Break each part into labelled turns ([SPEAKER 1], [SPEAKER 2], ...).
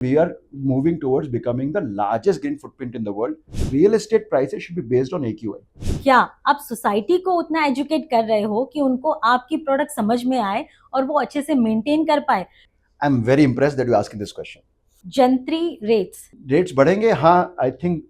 [SPEAKER 1] We are moving towards becoming the largest green footprint in the world. Real estate prices should be based on AQI.
[SPEAKER 2] क्या आप society को उतना educate कर रहे हो कि उनको आपकी प्रोडक्ट समझ में आए और वो अच्छे से मेंटेन कर पाए?
[SPEAKER 1] I'm very impressed that you're asking this question.
[SPEAKER 2] Jantri
[SPEAKER 1] Rates बढ़ेंगे, हाँ, I think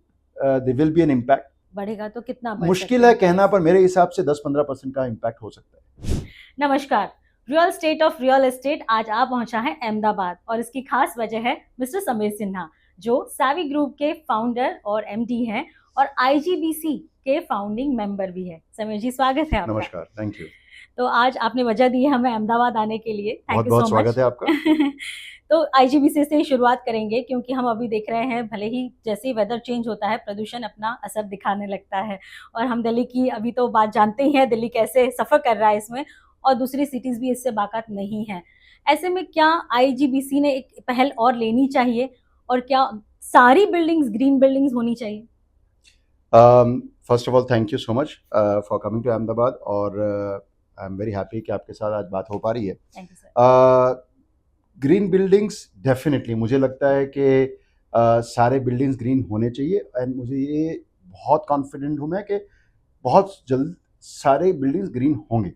[SPEAKER 1] there will be an impact.
[SPEAKER 2] बढ़ेगा तो कितना बढ़
[SPEAKER 1] मुश्किल है कहना, पर मेरे हिसाब से 10-15% का इम्पैक्ट हो सकता है।
[SPEAKER 2] नमस्कार, real estate of real estate आज आ पहुंचा है अहमदाबाद और इसकी खास वजह है मिस्टर समीर सिन्हा, जो सैवी ग्रुप के फाउंडर और एमडी हैं और आईजीबीसी के फाउंडिंग मेंबर भी है। समीर जी, स्वागत है आपका।
[SPEAKER 1] नमस्कार, थैंक यू।
[SPEAKER 2] तो आज आपने वजह दी है हमें अहमदाबाद आने के लिए, थैंक यू सो मच।
[SPEAKER 1] स्वागत है आपका।
[SPEAKER 2] तो आईजीबीसी से ही शुरुआत करेंगे, क्योंकि हम अभी देख रहे हैं भले ही जैसे ही वेदर चेंज होता है प्रदूषण अपना असर दिखाने लगता है, और हम दिल्ली की अभी तो बात जानते ही हैं, दिल्ली कैसे सफ़र कर रहा है इसमें, और दूसरी सिटीज़ भी इससे बाकात नहीं है। ऐसे में क्या आईजीबीसी ने एक पहल और लेनी चाहिए, और क्या सारी बिल्डिंग्स ग्रीन बिल्डिंग्स होनी चाहिए?
[SPEAKER 1] First of all thank you so much for coming to Ahmedabad, और आई एम वेरी हैप्पी कि आपके साथ आज बात हो पा रही है।
[SPEAKER 2] Thank you sir.
[SPEAKER 1] Green buildings definitely मुझे लगता है कि सारे बिल्डिंग्स ग्रीन होने चाहिए, एंड मुझे ये बहुत कॉन्फिडेंट हूँ मैं कि बहुत जल्द सारे बिल्डिंग्स ग्रीन होंगे।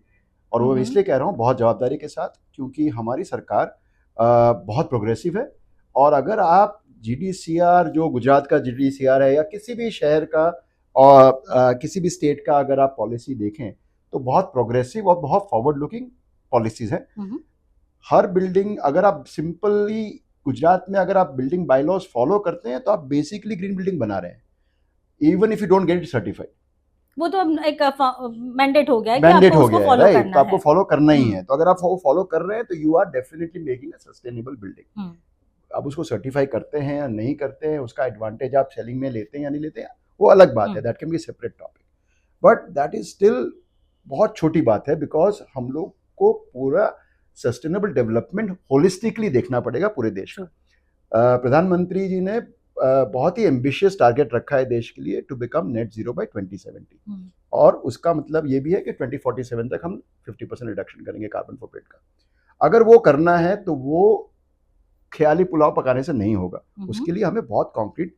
[SPEAKER 1] और वो इसलिए कह रहा हूँ बहुत जवाबदारी के साथ, क्योंकि हमारी सरकार बहुत प्रोग्रेसिव है। और अगर आप जीडीसीआर, जो गुजरात का जीडीसीआर है, या किसी भी शहर का और किसी भी स्टेट का अगर आप पॉलिसी देखें, तो बहुत प्रोग्रेसिव और बहुत फॉरवर्ड लुकिंग पॉलिसीज हैं। हर बिल्डिंग, अगर आप सिंपली गुजरात में अगर आप बिल्डिंग बायलॉज फॉलो करते हैं, तो आप बेसिकली ग्रीन बिल्डिंग बना रहे हैं, even if you don't get it certified.
[SPEAKER 2] वो तो एक मैंडेट हो गया है कि
[SPEAKER 1] मैंडेट
[SPEAKER 2] आपको
[SPEAKER 1] हो
[SPEAKER 2] उसको
[SPEAKER 1] गया है,
[SPEAKER 2] फॉलो
[SPEAKER 1] राइट?
[SPEAKER 2] करना
[SPEAKER 1] तो आपको
[SPEAKER 2] है।
[SPEAKER 1] फॉलो करना ही है। तो अगर आप वो फॉलो कर रहे हैं, तो you are definitely making a sustainable building. अब उसको सर्टिफाई करते हैं या नहीं करते हैं, उसका एडवांटेज आप सेलिंग में लेते हैं या नहीं लेते हैं, वो अलग बात है, that can B separate topic, but that is still बहुत छोटी बात है, बिकॉज हम लोग को पूरा सस्टेनेबल डेवलपमेंट होलिस्टिकली देखना पड़ेगा पूरे देश का। प्रधानमंत्री जी ने बहुत ही एम्बिशियस टारगेट रखा है देश के लिए, to become net zero by 2070, और उसका मतलब ये भी है कि 2047 तक हम 50% रिडक्शन करेंगे कार्बन फुटप्रिंट का। अगर वो करना है तो वो ख्याली पुलाव पकाने से नहीं होगा, उसके लिए हमें बहुत कॉन्क्रीट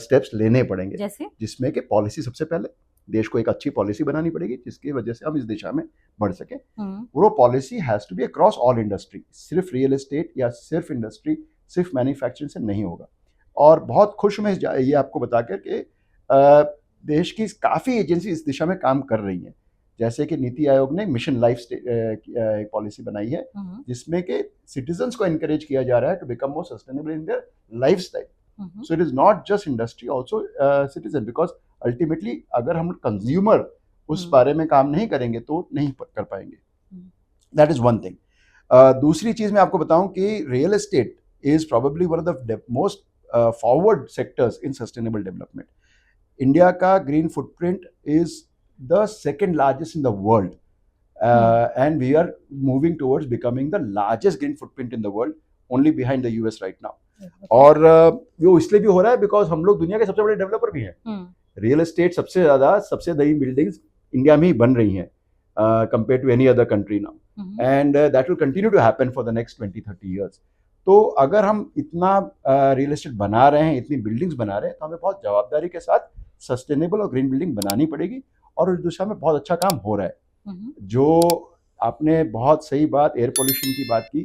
[SPEAKER 1] स्टेप्स लेने पड़ेंगे, जिसमें कि पॉलिसी सबसे पहले देश को एक अच्छी पॉलिसी बनानी पड़ेगी, जिसकी वजह से हम इस दिशा में बढ़ सके। वो policy has to be across all industry, सिर्फ रियल एस्टेट या सिर्फ इंडस्ट्री, सिर्फ मैन्युफैक्चरिंग से नहीं होगा। और बहुत खुश हूं मैं ये आपको बताकर कि देश की काफ़ी एजेंसी इस दिशा में काम कर रही हैं। जैसे कि नीति आयोग ने मिशन लाइफ एक पॉलिसी बनाई है, जिसमें कि सिटीजन्स को एनकरेज किया जा रहा है to become more sustainable in their lifestyle. So it is not just industry, also citizen, because ultimately अगर हम कंज्यूमर उस बारे में काम नहीं करेंगे तो नहीं कर पाएंगे। That is one thing. दूसरी चीज मैं आपको बताऊं कि real estate is probably one of the most forward sectors in sustainable development. India का green footprint is the second largest in the world, and we are moving towards becoming the largest green footprint in the world, only behind the US right now. और वो इसलिए भी हो रहा है because हम लोग दुनिया के सबसे बड़े डेवलपर भी हैं। रियल एस्टेट सबसे ज्यादा, सबसे नई बिल्डिंग्स इंडिया में ही बन रही हैं compare to any other country now, and that will continue to happen for the next 20-30 years. तो अगर हम इतना रियल एस्टेट बना रहे हैं, इतनी बिल्डिंग्स बना रहे हैं, तो हमें बहुत जवाबदारी के साथ सस्टेनेबल और ग्रीन बिल्डिंग बनानी पड़ेगी, और उस दिशा में बहुत अच्छा काम हो रहा है। जो आपने बहुत सही बात एयर पोल्यूशन की बात की,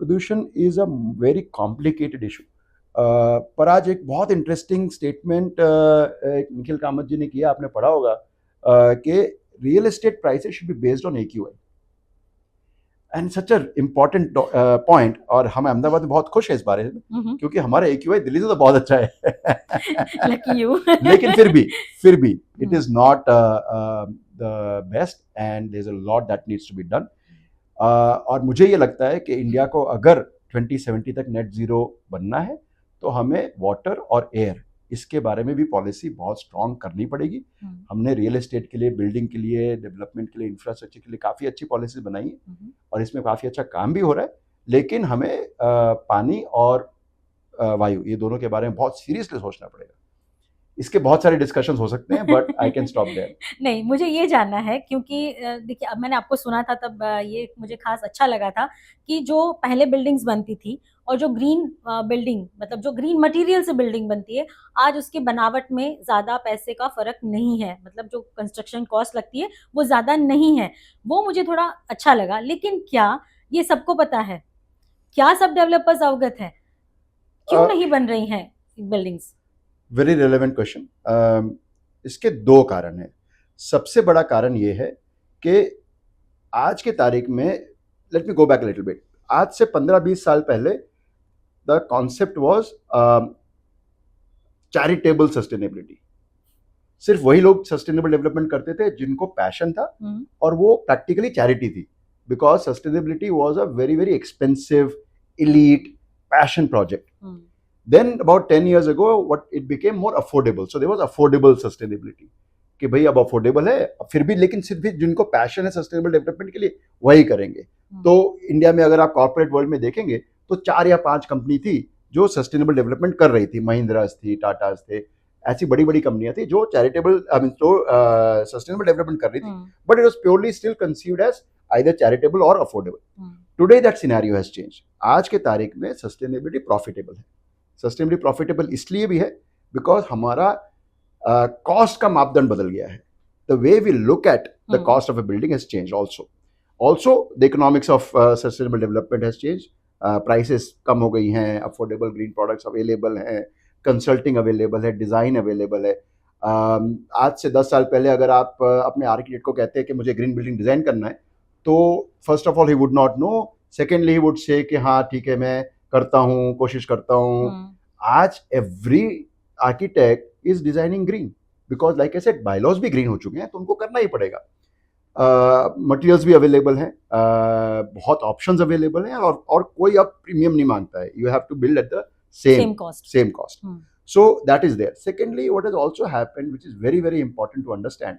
[SPEAKER 1] प्रदूषण is a very complicated issue, पर आज एक बहुत इंटरेस्टिंग स्टेटमेंट निखिल कामत जी ने किया, आपने पढ़ा होगा कि real estate prices should be based on AQI, and such a important point. और हम अहमदाबाद में बहुत खुश हैं इस बारे में, क्योंकि हमारा AQI दिल्ली से तो बहुत अच्छा है।
[SPEAKER 2] Lucky you.
[SPEAKER 1] लेकिन फिर भी it is not the best, and there is a lot that needs to be done. और मुझे ये लगता है कि इंडिया को अगर 2070 तक नेट जीरो बनना है, तो हमें वाटर और एयर, इसके बारे में भी पॉलिसी बहुत स्ट्रॉन्ग करनी पड़ेगी। हमने रियल एस्टेट के लिए, बिल्डिंग के लिए, डेवलपमेंट के लिए, इंफ्रास्ट्रक्चर के लिए काफ़ी अच्छी पॉलिसी बनाई है, और इसमें काफ़ी अच्छा काम भी हो रहा है। लेकिन हमें पानी और वायु, ये दोनों के बारे में बहुत सीरियसली सोचना पड़ेगा। इसके बहुत सारे डिस्कशंस हो सकते हैं, but I can stop there.
[SPEAKER 2] नहीं, मुझे ये जानना है क्योंकि देखिए अब मैंने आपको सुना था तब ये मुझे खास अच्छा लगा था कि जो पहले बिल्डिंग्स बनती थी और जो ग्रीन बिल्डिंग मतलब जो ग्रीन मटेरियल से बिल्डिंग बनती है, आज उसकी बनावट में ज़्यादा पैसे का फ़र्क नहीं है। मतलब जो कंस्ट्रक्शन कॉस्ट लगती है, वो ज़्यादा नहीं है। वो मुझे थोड़ा अच्छा लगा। लेकिन क्या ये सबको पता है? क्या सब डेवलपर्स अवगत हैं? क्यों नहीं बन रही हैं बिल्डिंग्स?
[SPEAKER 1] Very relevant question. इसके दो कारण हैं। सबसे बड़ा कारण ये है कि आज के तारीख में, let me go back little bit, आज से 15-20 साल पहले the concept was charitable sustainability. सिर्फ वही लोग सस्टेनेबल डेवलपमेंट करते थे जिनको पैशन था और वो प्रैक्टिकली चैरिटी थी, because sustainability was a very very expensive elite passion project. Then about 10 years ago, what it became more affordable. So there was affordable sustainability. कि भाई अब अफोर्डेबल है, फिर भी लेकिन सिर्फ भी जिनको पैशन है सस्टेनेबल डेवलपमेंट के लिए वही करेंगे। तो इंडिया में अगर आप कॉर्पोरेट वर्ल्ड में देखेंगे तो 4 या 5 कंपनी थी जो सस्टेनेबल डेवलपमेंट कर रही थी। महिंद्रास थी, टाटास थे, ऐसी बड़ी बड़ी कंपनियां थी जो चैरिटेबल सस्टेनेबल डेवलपमेंट कर रही थी, but it was purely still conceived as either charitable और affordable. Today that scenario has change. आज के तारीख में सस्टेनेबिलिटी प्रॉफिटेबल है। सस्टेनेबिलिटी प्रॉफिटेबल इसलिए भी है बिकॉज हमारा कॉस्ट का मापदंड बदल गया है। The way we look at the cost of a building has change also the economics of sustainable development has change. Prices कम हो गई हैं, अफोर्डेबल ग्रीन प्रोडक्ट्स अवेलेबल हैं, कंसल्टिंग अवेलेबल है, डिज़ाइन अवेलेबल है। आज से 10 साल पहले अगर आप अपने आर्किटेक्ट को कहते हैं कि मुझे ग्रीन बिल्डिंग डिज़ाइन करना है, तो first of all he would not know, secondly he would say कि हाँ ठीक है मैं करता हूँ, कोशिश करता हूँ। आज every architect is designing green because like I said bylaws भी ग्रीन हो चुके हैं, तो उनको करना ही पड़ेगा। मटेरियल्स भी अवेलेबल हैं, बहुत ऑप्शंस अवेलेबल हैं, और कोई अब प्रीमियम नहीं मांगता है। You have to build at the same cost. So that is there. Secondly, what has also happened, which is very very important to understand,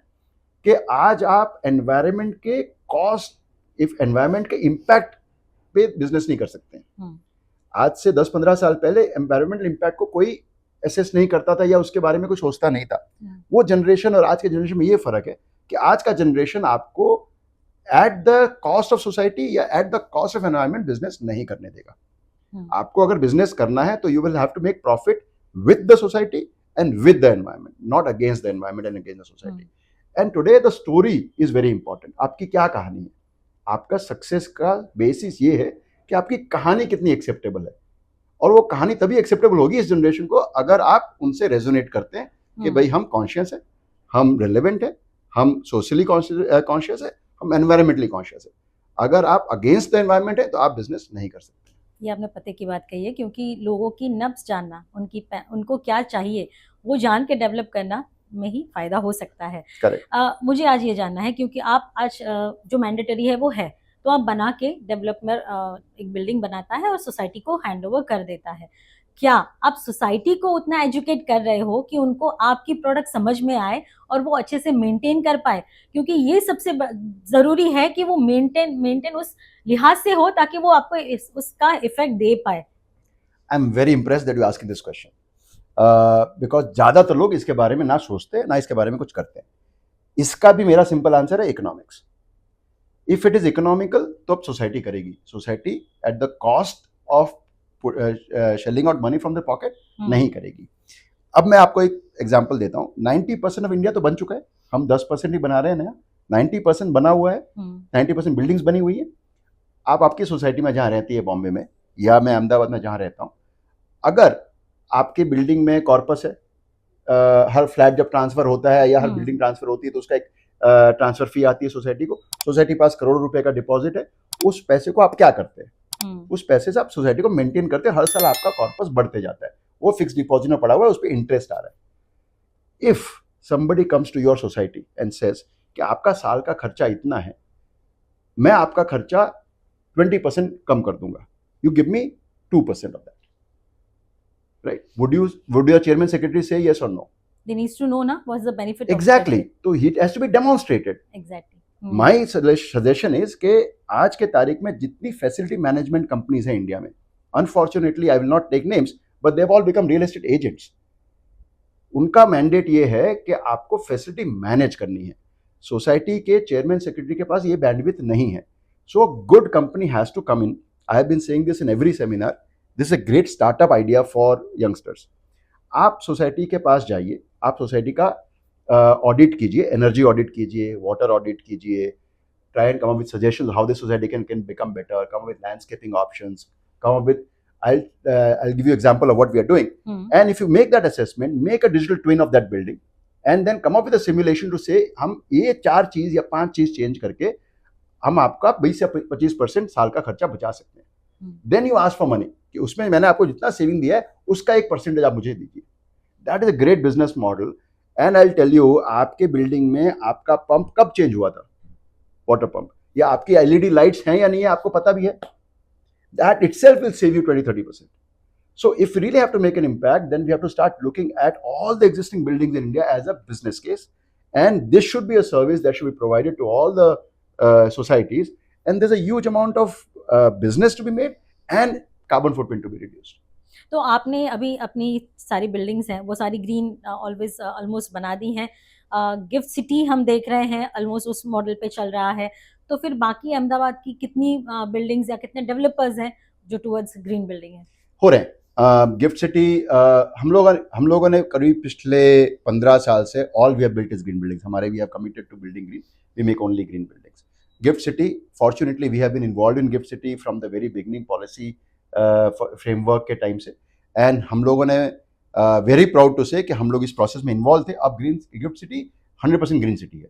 [SPEAKER 1] कि आज आप एनवायरनमेंट के कॉस्ट, इफ एनवायरनमेंट के इम्पैक्ट पे बिजनेस नहीं कर सकते हैं। आज से 10-15 साल पहले एनवायरमेंटल इम्पैक्ट को कोई असेस नहीं करता था या उसके बारे में कुछ सोचता नहीं था। वो जनरेशन और आज के जनरेशन में ये फर्क है कि आज का जनरेशन आपको at the cost of society या at the cost of environment business नहीं करने देगा। आपको अगर बिजनेस करना है तो you will have to make profit with the society and with the environment, not against the environment and against the society. And today the story is very important. आपकी क्या कहानी है? आपका सक्सेस का बेसिस ये है कि आपकी कहानी कितनी एक्सेप्टेबल है, और वो कहानी तभी एक्सेप्टेबल होगी इस जनरेशन को अगर आप उनसे रेजोनेट करते हैं कि भाई हम कॉन्शियस है, हम रिलेवेंट है, हम सोशली कॉन्शियस है, हम एनवायरमेंटली कॉन्शियस है। अगर आप अगेंस्ट द एनवायरमेंट है तो आप बिजनेस नहीं कर सकते।
[SPEAKER 2] ये आपने पते की बात कही है, क्योंकि लोगों की नब्ज जानना, उनको क्या चाहिए वो जान के डेवलप करना में ही फायदा हो सकता है। मुझे आज ये जानना है, क्योंकि आप आज जो मैंडेटरी है वो है, तो आप बना के डेवलपर एक बिल्डिंग बनाता है और सोसाइटी को हैंड ओवर कर देता है। क्या आप सोसाइटी को उतना एजुकेट कर रहे हो कि उनको आपकी प्रोडक्ट समझ में आए और वो अच्छे से मेंटेन कर पाए? क्योंकि ये सबसे जरूरी है कि वो मेंटेन उस लिहाज से हो ताकि वो आपको उसका इफेक्ट दे पाए।
[SPEAKER 1] I am very impressed that you asking this question, because ज्यादातर लोग इसके बारे में ना सोचते ना इसके बारे में कुछ करते हैं। इसका भी मेरा सिंपल आंसर है economics. If it is economical तो अब सोसाइटी करेगी। Society at the cost of shelling out money from the pocket नहीं करेगी। अब मैं आपको एक एग्जांपल देता हूँ। 90% ऑफ इंडिया तो बन चुका है, हम 10% ही बना रहे हैं नया। 90% बना हुआ है, 90% बिल्डिंग्स बनी हुई है। आप आपकी सोसाइटी में जहाँ रहती है बॉम्बे में, या मैं अहमदाबाद में जहाँ रहता हूँ, अगर आपके बिल्डिंग में कॉर्पस है, हर फ्लैट जब ट्रांसफर होता है या हर बिल्डिंग ट्रांसफर होती है तो उसका एक ट्रांसफर फी आती है सोसाइटी को। सोसाइटी के पास करोड़ों रुपए का डिपॉजिट है। उस पैसे को आप क्या करते हैं? उस पैसे से आप सोसाइटी को मेंटेन करते हैं। हर साल आपका कॉर्पस बढ़ते जाता है, वो फिक्स डिपॉजिट में पड़ा हुआ है, उस पर इंटरेस्ट आ रहा है। If somebody comes to your society and says कि आपका साल का खर्चा इतना है, मैं आपका खर्चा 20% कम कर दूंगा, you give me 2% of that, right? Would your chairman secretary say yes or no?
[SPEAKER 2] They needs to know na what's the benefit
[SPEAKER 1] exactly. So it has to be demonstrated.
[SPEAKER 2] Exactly.
[SPEAKER 1] My suggestion is कि आज के तारीख में जितनी facility management companies हैं India में, unfortunately I will not take names, but they've all become real estate agents. उनका mandate ये है कि आपको फैसिलिटी मैनेज करनी है. सोसाइटी के चेयरमैन सेक्रेटरी के पास ये बैंडविड्थ नहीं है. So good company has to come in. I have been saying this in every seminar. This is a great startup idea for youngsters. आप सोसाइटी के पास जाइए, आप सोसाइटी का ऑडिट कीजिए, एनर्जी ऑडिट कीजिए, वाटर ऑडिट कीजिए, try and come up with suggestions how the society can become better, come up with landscaping options, come up with, I'll give you example of what we are doing. And if you make that assessment, make a digital twin of that building and then come up with a simulation to say हम ये 4 चीज या 5 चीज change करके हम आपका 20 से 25% साल का खर्चा बचा सकते हैं. Then you ask for money कि उसमें मैंने आपको जितना सेविंग दिया है उसका 1% आप मुझे दीजिए. That is a great business model. And I will tell you, आपके बिल्डिंग में आपका पंप कब चेंज हुआ था, वाटर पंप, या आपकी एलईडी लाइट्स हैं या नहीं है आपको पता भी है. That itself will save you 20-30%. So if we really have to make an impact, then we have to start looking at all the existing buildings in India as a business case, and this should be a service that should be provided to all the societies, and there's a huge amount of business to be made and carbon footprint to be reduced.
[SPEAKER 2] तो आपने अभी अपनी सारी buildings हैं वो सारी green always almost बना दी हैं. गिफ्ट सिटी हम देख रहे हैं ऑलमोस्ट उस मॉडल पे चल रहा है. तो फिर बाकी अहमदाबाद की कितनी बिल्डिंग्स या कितने डेवलपर्स हैं जो टुवर्ड्स ग्रीन बिल्डिंग है
[SPEAKER 1] हो रहे हैं. गिफ्ट सिटी हम लोगों ने करीब पिछले 15 साल से all we have built is green buildings. हमारे we have committed to building green. We make only green buildings. GIFT City, fortunately we have been involve in GIFT City from the very beginning policy framework के time से. And हम लोगों ने very proud to से कि हम लोग इस प्रोसेस में इन्वॉल्व थे. अब green GIFT City 100% green city है.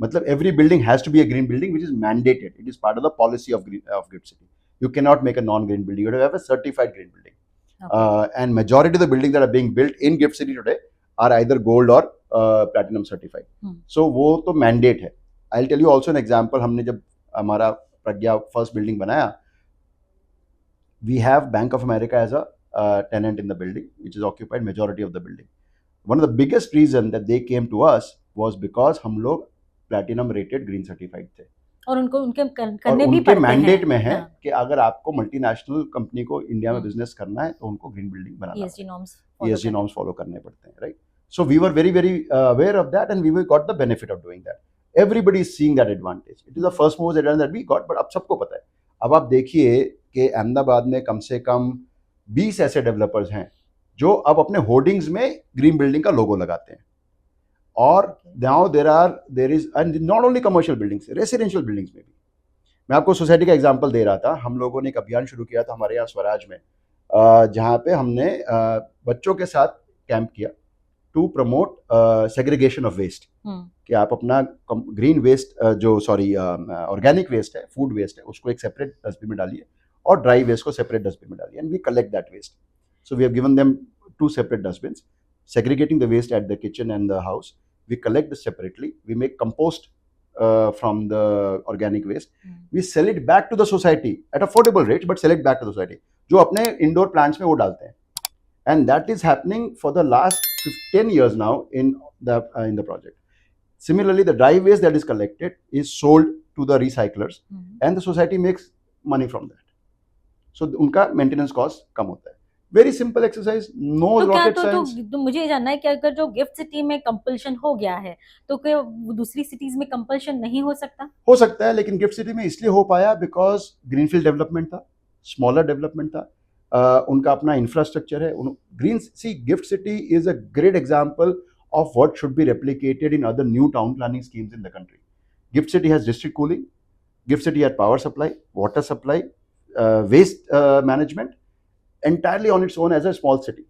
[SPEAKER 1] मतलब every building has to be a green building which is mandated. It is part of the policy of GIFT City. You cannot make a non-green building. You have to have a certified green building. And majority of the buildings that are being built in Gift City today are either gold or platinum certified. So वो तो mandate है. I'll tell you also an example. हमने जब हमारा प्रज्ञा first building बनाया, we have Bank of America as a tenant in the building, which is occupied majority of the building. One of the biggest reason that they came to us was because हम लोग platinum rated green certified थे.
[SPEAKER 2] और उनको उनके करने
[SPEAKER 1] और
[SPEAKER 2] भी
[SPEAKER 1] उनके
[SPEAKER 2] पड़ते
[SPEAKER 1] मैंडेट
[SPEAKER 2] हैं.
[SPEAKER 1] में है कि अगर आपको मल्टीनेशनल कंपनी को इंडिया में बिजनेस करना है तो उनको ग्रीन बिल्डिंग बनाना है. ESG नॉर्म्स फॉलो करने पड़ते हैं, right. So we were very very aware of that and we got the benefit of doing that. Everybody is seeing that advantage. It is the first most advantage that we got, but अब सबको पता है. अब आप देखिए कि अहमदाबाद में कम से कम 20 ऐसे डेवलपर्स हैं जो अब अपने होर्डिंग्स में ग्रीन बिल्डिंग का लोगो लगाते हैं. और now there is and not only commercial buildings, residential buildings में भी. मैं आपको सोसाइटी का एग्जांपल दे रहा था. हम लोगों ने एक अभियान शुरू किया था हमारे यहाँ स्वराज में, जहाँ पे हमने बच्चों के साथ कैंप किया to promote segregation of waste. कि आप अपना ग्रीन वेस्ट ऑर्गेनिक वेस्ट है, फूड वेस्ट है, उसको एक सेपरेट डस्टबिन में डालिए और ड्राई वेस्ट को सेपरेट डस्टबिन में डालिए. And we collect that waste. So we have given them 2 separate dustbins, segregating the waste at the kitchen and the house. We collect this separately. We make compost from the organic waste. We sell it back to the society at affordable rates, but sell it back to the society. जो अपने indoor plants में वो डालते हैं. And that is happening for the last 10 years now in the project. Similarly, the dry waste that is collected is sold to the recyclers, and the society makes money from that. So उनका maintenance cost कम होता है. Very simple exercise, no rocket science.
[SPEAKER 2] तो मुझे ये जानना है कि अगर जो गिफ्ट सिटी में कंपल्शन हो गया है तो क्या दूसरी सिटीज में कंपल्शन नहीं हो सकता?
[SPEAKER 1] हो सकता है, लेकिन गिफ्ट सिटी में इसलिए हो पाया बिकॉज ग्रीनफील्ड डेवलपमेंट था, स्मॉलर डेवलपमेंट था, उनका अपना इंफ्रास्ट्रक्चर है. Green see GIFT city is a great example of what should be replicated in other new town planning schemes in the country. Gift City has district cooling. Gift City had power supply, water supply, waste management, entirely on its own as a small city.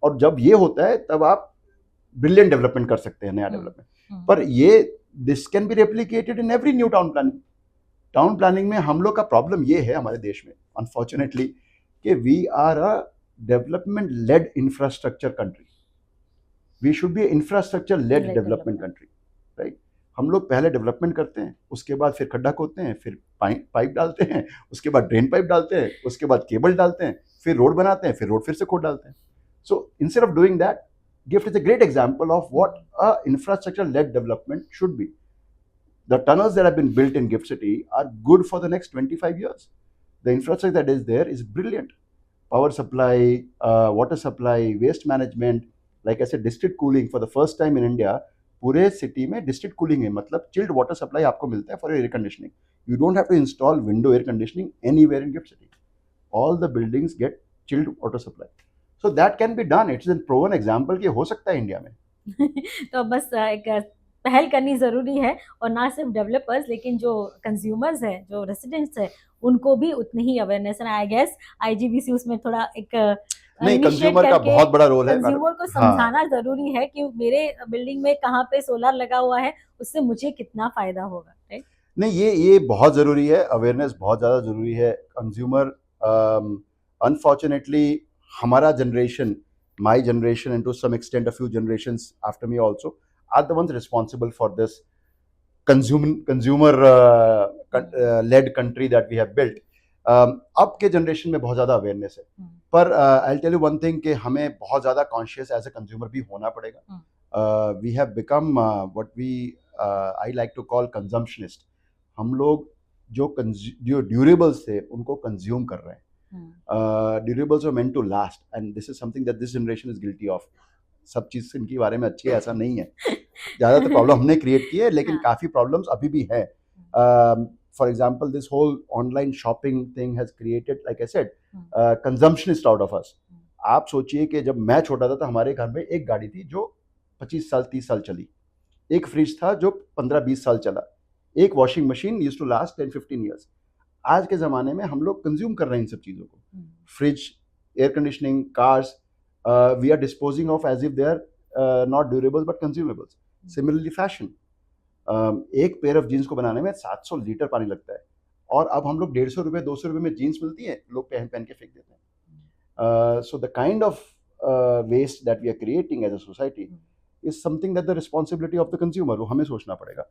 [SPEAKER 1] और जब ये होता है तब आप brilliant development कर सकते हैं, नया डेवलपमेंट. पर ये this can be replicated in every new town planning. Town planning में हम लोग का प्रॉब्लम ये है हमारे देश में अनफॉर्चुनेटली कि we are a development led infrastructure country. We should be infrastructure led development country, right. हम लोग पहले डेवलपमेंट करते हैं, उसके बाद फिर खड्डा खोदते हैं, फिर पाइप डालते हैं, उसके बाद ड्रेन पाइप डालते हैं, उसके बाद केबल डालते हैं, फिर रोड बनाते हैं, फिर रोड फिर से खोद डालते हैं. So instead of doing that, gift is a great example of what a infrastructure led development should be. The tunnels that have been built in Gift City are good for the next 25 years. The infrastructure that is there is brilliant. Power supply, water supply, waste management, like ऐसे district cooling for the first time in India, पूरे city में district cooling है, मतलब chilled water supply आपको मिलता है for air conditioning. You don't have to install window air conditioning anywhere in GIFT City. All the buildings get chilled water supply. So that can be done. It's an proven example कि हो सकता है India में.
[SPEAKER 2] तो बस एक पहल करनी ज़रूरी है, और ना सिर्फ डेवलपर्स लेकिन जो कंज्यूमर्स हैं, जो रेसिडेंट्स हैं, उनको भी उतनी ही अवेयरनेस है. आई गेस आईजीबीसी उसमें थोड़ा एक
[SPEAKER 1] नहीं,
[SPEAKER 2] इनिशिएट
[SPEAKER 1] कंज्यूमर का
[SPEAKER 2] करके
[SPEAKER 1] बहुत बड़ा रोल है.
[SPEAKER 2] कंज्यूमर को
[SPEAKER 1] हाँ,
[SPEAKER 2] समझाना ज़रूरी है कि मेरे बिल्डिंग में कहाँ पे सोलर लगा हुआ है, उससे मुझे कितना फ़ायदा होगा, राइट?
[SPEAKER 1] नहीं, ये बहुत ज़रूरी है. अवेयरनेस बहुत ज़्यादा ज़रूरी है. कंज्यूमर अनफॉर्चुनेटली हमारा generation, my generation and to some extent a few generations after me also are the ones responsible for this consumer led country that we have built. अब के जनरेशन में बहुत ज़्यादा अवेयरनेस है, पर I tell you one thing कि हमें बहुत ज़्यादा कॉन्शियस एज ए कंज्यूमर भी होना पड़ेगा. We have become what we I like to call consumptionist. हम लोग जो ड्यूरेबल्स थे उनको कंज्यूम कर रहे हैं. Durables are meant to last and this is something that this generation is guilty of. सब चीज़ इनके बारे में अच्छी है ऐसा नहीं है. ज़्यादातर प्रॉब्लम हमने क्रिएट की है, लेकिन काफ़ी प्रॉब्लम्स अभी भी हैं. For example, this whole online shopping thing has created, like I said, consumptionist out of us. आप सोचिए कि जब मैं छोटा था तो हमारे घर में एक गाड़ी थी जो 25 साल 30 साल चली, एक फ्रिज था जो 15-20 साल चला, एक washing machine used to last 10-15 years. आज के ज़माने में हम लोग कंज्यूम कर रहे हैं इन सब चीज़ों को. Fridge, air conditioning, cars, we are disposing of as if they are not durable but consumables. Similarly fashion, एक पेयर ऑफ जीन्स को बनाने में 700 लीटर पानी लगता है, और अब हम लोग 150 रुपये 200 रुपये में जीन्स मिलती है, लोग पहन पहन के फेंक देते हैं. So the kind of waste that we are creating as a society is something that the responsibility of the consumer. वो हमें सोचना पड़ेगा.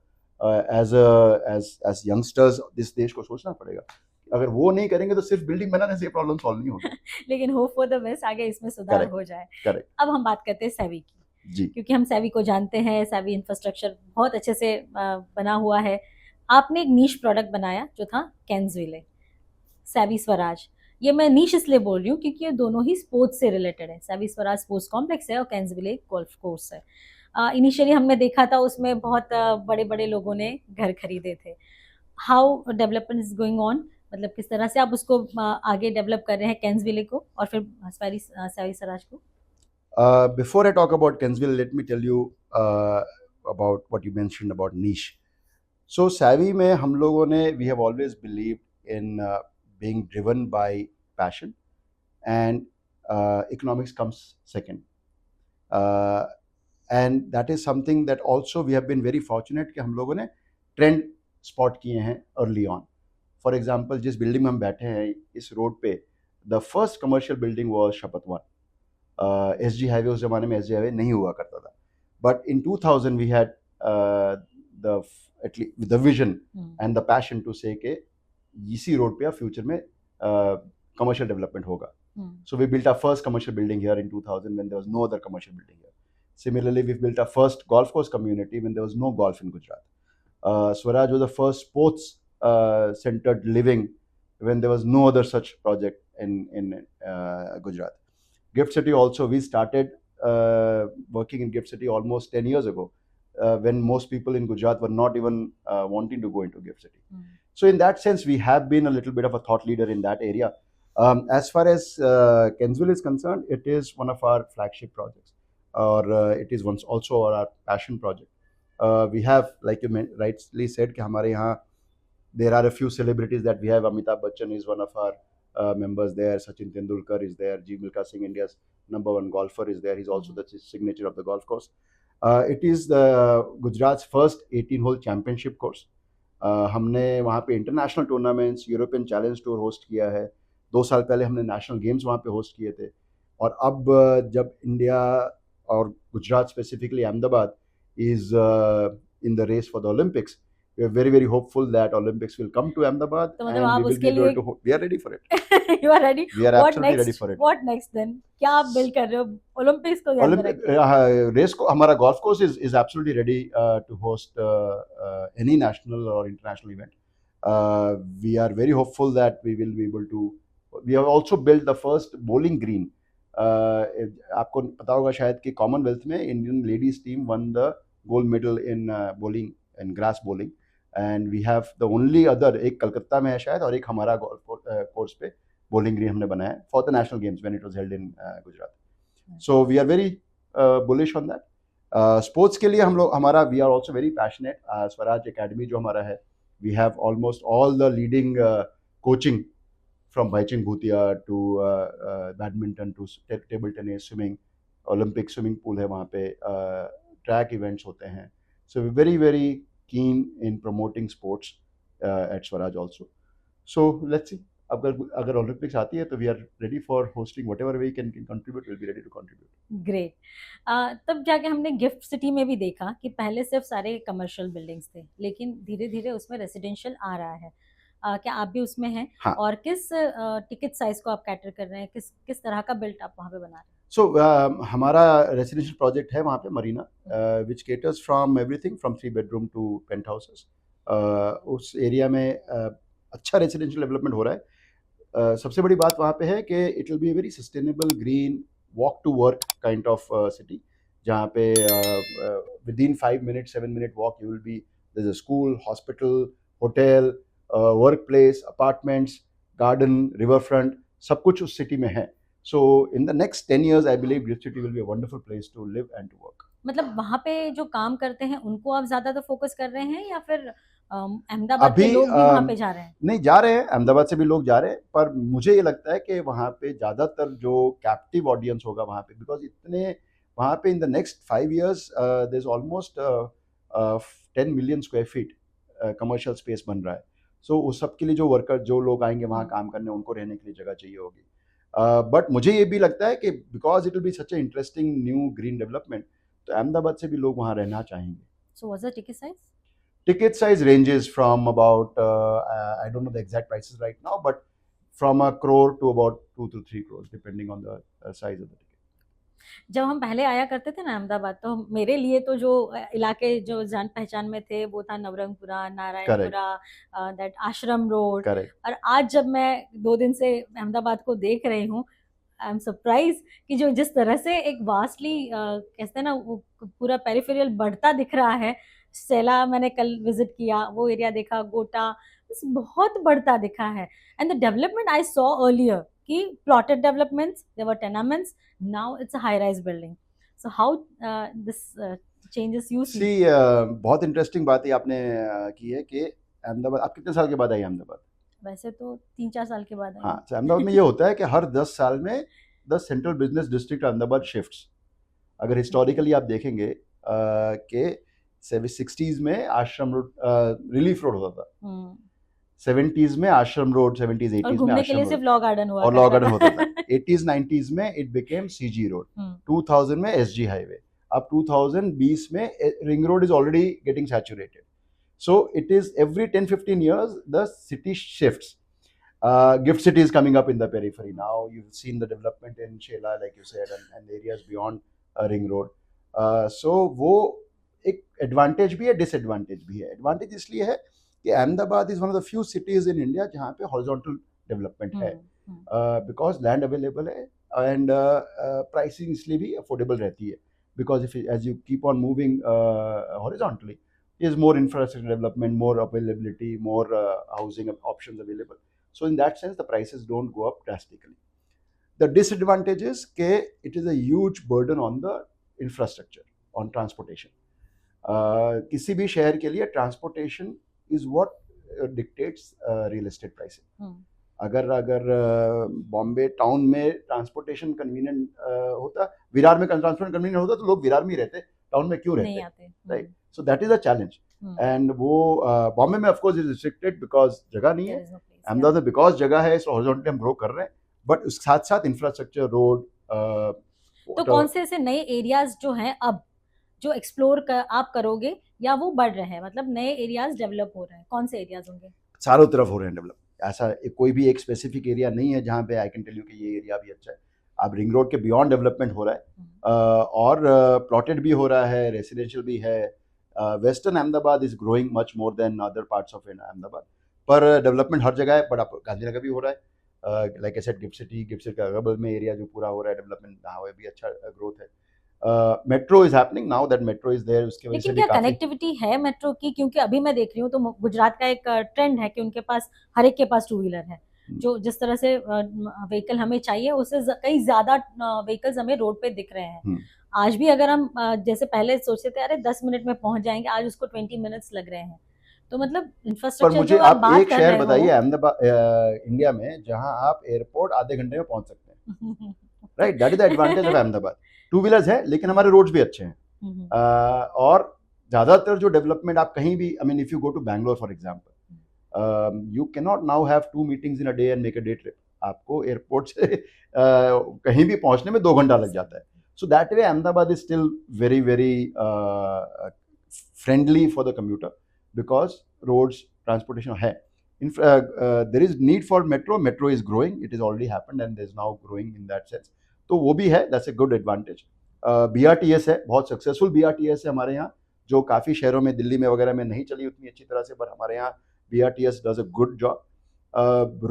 [SPEAKER 1] एज यंगस्टर्स इस देश को सोचना पड़ेगा. अगर वो नहीं करेंगे तो सिर्फ बिल्डिंग बनाने से ये प्रॉब्लम सॉल्व नहीं होगी.
[SPEAKER 2] लेकिन होप फॉर द बेस्ट, आगे इसमें सुधार
[SPEAKER 1] Correct.
[SPEAKER 2] हो जाए.
[SPEAKER 1] करेक्ट
[SPEAKER 2] अब हम बात करते हैं सेवी की,
[SPEAKER 1] जी.
[SPEAKER 2] क्योंकि हम सेवी को जानते हैं, सेवी इंफ्रास्ट्रक्चर बहुत अच्छे से बना हुआ है. आपने एक नीश प्रोडक्ट बनाया जो था कैन्सविले, सेवी स्वराज. ये मैं नीश इसलिए बोल रही हूँ क्योंकि ये दोनों ही स्पोर्ट्स से रिलेटेड है. सेवी स्वराज स्पोर्ट्स कॉम्प्लेक्स है और कैन्सविले गोल्फ कोर्स है. इनिशियली हमने देखा था उसमें बहुत बड़े बड़े लोगों ने घर खरीदे थे. How development is going on, मतलब किस तरह से आप उसको आगे डेवलप कर रहे हैं कैन्सविले को और फिर सेवी स्वराज को?
[SPEAKER 1] Before I talk about Kensville, let me tell you about what you mentioned about niche. So Savvy में हम लोगों ने we have always believed in being driven by passion, and economics comes second. And that is something that also we have been very fortunate कि हम लोगों ने trend spot किए हैं early on. For example, जिस बिल्डिंग में हम बैठे हैं इस रोड पे, the first commercial building was Shapat One. SG highway उस जमाने में एसजी हाईवे नहीं हुआ करता था, but in 2000 we had the vision and the passion to say के इसी रोड पे फ्यूचर में कमर्शियल डेवलपमेंट होगा. So we built our first commercial building here in 2000 when there was no other commercial building here. Similarly, we built our first golf course community when there was no golf in Gujarat. Swaraj was the first sports centered living when there was no other such project in Gujarat. Gift City also, we started working in Gift City almost 10 years ago, when most people in Gujarat were not even wanting to go into Gift City. So in that sense, we have been a little bit of a thought leader in that area. As far as Kensville is concerned, it is one of our flagship projects, or it is once also our passion project. We have, like you rightly said, कि हमारे यहाँ there are a few celebrities that we have. Amitabh Bachchan is one of our members there. Sachin Tendulkar is there. G. Milkha Singh, India's #1 golfer, is there. He's also the signature of the golf course. It is the Gujarat's first 18-hole championship course. हमने वहाँ पे international tournaments, European challenge tour host किया है. 2 साल पहले हमने national games वहाँ पे होस्ट किए थे. और अब जब इंडिया और Gujarat specifically Ahmedabad is in the race for the Olympics, we are very hopeful that Olympics will come to Ahmedabad,
[SPEAKER 2] तो
[SPEAKER 1] and we will be able to we are ready for it.
[SPEAKER 2] You are ready?
[SPEAKER 1] We are absolutely ready for it.
[SPEAKER 2] What next then? क्या आप build कर रहे हो Olympics को ध्यान में रख के?
[SPEAKER 1] रेस को हमारा golf course is absolutely ready to host any national or international event. We are very hopeful that we will be able to. We have also built the first bowling green आपको पता होगा शायद कि Commonwealth में Indian ladies team won the gold medal in bowling, in grass bowling, and we have the only other, एक कलकत्ता में है शायद और एक हमारा गोल्फ कोर्स पे बॉलिंग ग्रीन हमने बनाया for the national games when it was held in Gujarat. So we are very bullish on that. Sports के लिए हम लोग, हमारा, we are also very passionate. Swaraj academy जो हमारा है, we have almost all the leading coaching from Baichung Bhutia to badminton to table tennis, swimming, Olympic swimming pool है वहाँ पे, ट्रैक इवेंट्स होते हैं. So we very very keen in promoting sports at Swaraj also. So let's see, अगर Olympics आती है तो we are ready for hosting whatever we can contribute, will be ready to contribute.
[SPEAKER 2] Great. तब जाके हमने gift city में भी देखा कि पहले सिर्फ सारे कमर्शियल बिल्डिंग्स थे, लेकिन धीरे धीरे उसमें रेसिडेंशियल आ रहा है. क्या आप भी उसमें हैं?
[SPEAKER 1] हाँ.
[SPEAKER 2] और किस टिकट साइज को आप कैटर कर रहे हैं, किस किस तरह का बिल्ट आप वहाँ पे बना रहे हैं?
[SPEAKER 1] सो हमारा रेसिडेंशियल प्रोजेक्ट है वहाँ पे Marina, which caters from everything from 3 bedroom to penthouses. उस एरिया में अच्छा रेसिडेंशियल डेवलपमेंट हो रहा है. सबसे बड़ी बात वहाँ पे है कि it will be very sustainable green walk to work kind of city, जहाँ पे within 5 minute 7 minute walk you will be, there is a school, hospital, hotel, work place, apartments, garden, river front, सब कुछ उस city में है. So in the next 10 years, I believe Gift City will be a wonderful place to live and to work.
[SPEAKER 2] मतलब वहाँ पे जो काम करते हैं उनको आप ज्यादा तो फोकस कर रहे हैं, या फिर अहमदाबाद के लोग भी वहाँ पे जा रहे हैं?
[SPEAKER 1] नहीं, जा रहे हैं, अहमदाबाद से भी लोग जा रहे हैं, पर मुझे ये लगता है कि वहाँ पे ज़्यादातर जो कैप्टिव ऑडियंस होगा वहाँ पे, बिकॉज इतने वहाँ पे in the next 5 years there is almost 10 million square feet commercial space बन रहा है. सो उस सब के लिए जो वर्कर, जो लोग आएंगे वहाँ काम करने, उनको रहने के लिए जगह चाहिए होगी. बट मुझे ये भी लगता है कि because it will B such A interesting new green development, तो अहमदाबाद से भी लोग वहाँ रहना चाहेंगे.
[SPEAKER 2] So what's the ticket size?
[SPEAKER 1] Ticket size ranges from about I don't know the exact prices right now, but from 1 crore to about 2 to 3 crores depending on the size of the ticket.
[SPEAKER 2] जब हम पहले आया करते थे ना अहमदाबाद, तो मेरे लिए तो जो इलाके जो जान पहचान में थे वो था नवरंगपुरा, नारायणपुरा, दैट आश्रम रोड.
[SPEAKER 1] Correct.
[SPEAKER 2] और आज जब मैं 2 दिन से अहमदाबाद को देख रही हूँ, आई एम सरप्राइज कि जो जिस तरह से एक वास्टली कहते हैं ना, वो पूरा पेरिफेरियल बढ़ता दिख रहा है. सेला मैंने कल विजिट किया, वो एरिया देखा, गोटा, बस बहुत बढ़ता दिखा है. And the development I saw earlier कि plotted developments, there were tenements, now it's a high rise building. So how this changes you see?
[SPEAKER 1] बहुत इंटरेस्टिंग बात ही आपने की है कि अहमदाबाद, आप कितने साल के बाद आई अहमदाबाद?
[SPEAKER 2] वैसे तो 3-4 साल के बाद आई.
[SPEAKER 1] हाँ, तो अहमदाबाद में ये होता है कि हर 10 साल में the central business district Ahmedabad shifts. अगर हिस्टोरिकली आप देखेंगे कि 60s में आश्रम रोड, रिलीफ रोड होता था. 70s में आश्रम रोड, 70s 80s में
[SPEAKER 2] घूमने के लिए
[SPEAKER 1] आश्रम
[SPEAKER 2] सिर्फ
[SPEAKER 1] रोड
[SPEAKER 2] लॉ गार्डन हुआ
[SPEAKER 1] और लॉ गार्डन
[SPEAKER 2] करता
[SPEAKER 1] होता था. 80s 90s में इट बिकेम सीजी रोड. 2000 में एसजी हाईवे. अब 2020 में ring road is already getting saturated. So it is every 10-15 years the city shifts. Gift City is coming up in the periphery now. You've seen the development in Shela, like you said, and areas beyond Ring Road. So वो एक advantage भी है, disadvantage भी है. Advantage इसलिए है कि Ahmedabad is one of the few cities in India जहाँ पे हॉरिजॉन्टल डेवलपमेंट है, बिकॉज लैंड अवेलेबल है एंड प्राइसिंग इसलिए भी अफोर्डेबल रहती है, because if as you keep on moving horizontally is more infrastructure development, more availability, more housing options available. So in that sense, the prices don't go up drastically. The disadvantage is that it is a huge burden on the infrastructure, on transportation. किसी भी शहर के लिए transportation is what dictates real estate pricing. अगर Bombay town में transportation convenient होता, विरार में transportation convenient होता, तो लोग विरार में ही रहते, टाउन में क्यों रहते, right? So that is a challenge. And वो बॉम्बे में of course is restricted because जगह नहीं है. अहमदाबाद में बिकॉज जगह है, सो हॉरिजॉन्टली हम ग्रो कर रहे हैं, बट उस साथ साथ इंफ्रास्ट्रक्चर, रोड.
[SPEAKER 2] तो कौन से ऐसे नए एरियाज जो हैं अब जो एक्सप्लोर आप करोगे, या वो बढ़ रहे हैं, मतलब नए एरियाज डेवलप हो रहे हैं, कौन से एरियाज होंगे?
[SPEAKER 1] चारों तरफ हो रहे हैं डेवलप. ऐसा कोई भी एक स्पेसिफिक एरिया नहीं है जहाँ पे आई कैन टेल यू कि ये एरिया भी अच्छा है. अब रिंग रोड के बियॉन्ड डेवलपमेंट हो रहा है, और प्लॉटेड भी हो रहा है, रेसिडेंशियल भी है. Western Ahmedabad is growing much more than other parts of Ahmedabad, पर डेवलपमेंट हर जगह है. बट अब गांधीनगर भी हो रहा है, like I said gift city का अगल में एरिया जो पूरा हो रहा है डेवलपमेंट, वहाँ पे भी अच्छा ग्रोथ है. Metro is happening now that metro is there, उसकी वजह से
[SPEAKER 2] लेकिन
[SPEAKER 1] भी
[SPEAKER 2] क्या
[SPEAKER 1] काफी.
[SPEAKER 2] कनेक्टिविटी है मेट्रो की? क्योंकि अभी मैं देख रही हूँ तो गुजरात का एक ट्रेंड है कि उनके पास हर एक के पास टू व्हीलर है. जो जिस तरह से व्हीकल हमें चाहिए उससे कई ज्यादा व्हीकल्स हमें रोड पे दिख रहे हैं. आज भी अगर हम जैसे पहले सोचते थे अरे 10 मिनट में पहुंच जाएंगे, आज उसको 20 मिनट्स लग रहे हैं. तो मतलब
[SPEAKER 1] पर
[SPEAKER 2] इंफ्रास्ट्रक्चर
[SPEAKER 1] मुझे
[SPEAKER 2] जो आप
[SPEAKER 1] आप
[SPEAKER 2] बात
[SPEAKER 1] एक
[SPEAKER 2] कर
[SPEAKER 1] शहर
[SPEAKER 2] रहे
[SPEAKER 1] बताइए
[SPEAKER 2] हो.
[SPEAKER 1] अहमदाबाद इंडिया में जहां आप एयरपोर्ट आधे घंटे में पहुंच सकते हैं. Right, that is the advantage of Ahmedabad. Two wheelers है लेकिन हमारे रोड्स भी अच्छे हैं. और ज्यादातर जो डेवलपमेंट आप कहीं भी, I mean if you go to Bangalore for example, you can not now have 2 meetings in a day and make a day trip. आपको एयरपोर्ट से कहीं भी पहुंचने में 2 घंटा लग जाता है. So that way Ahmedabad is still very very friendly for the commuter because roads transportation है. There is need for metro is growing, it is already happened and is now growing in that sense. तो वो भी है, that's a good advantage. BRTS है, बहुत successful BRTS है हमारे यहाँ, जो काफ़ी शहरों में दिल्ली में वगैरह में नहीं चली उतनी अच्छी तरह से, पर हमारे यहाँ BRTS does a good job.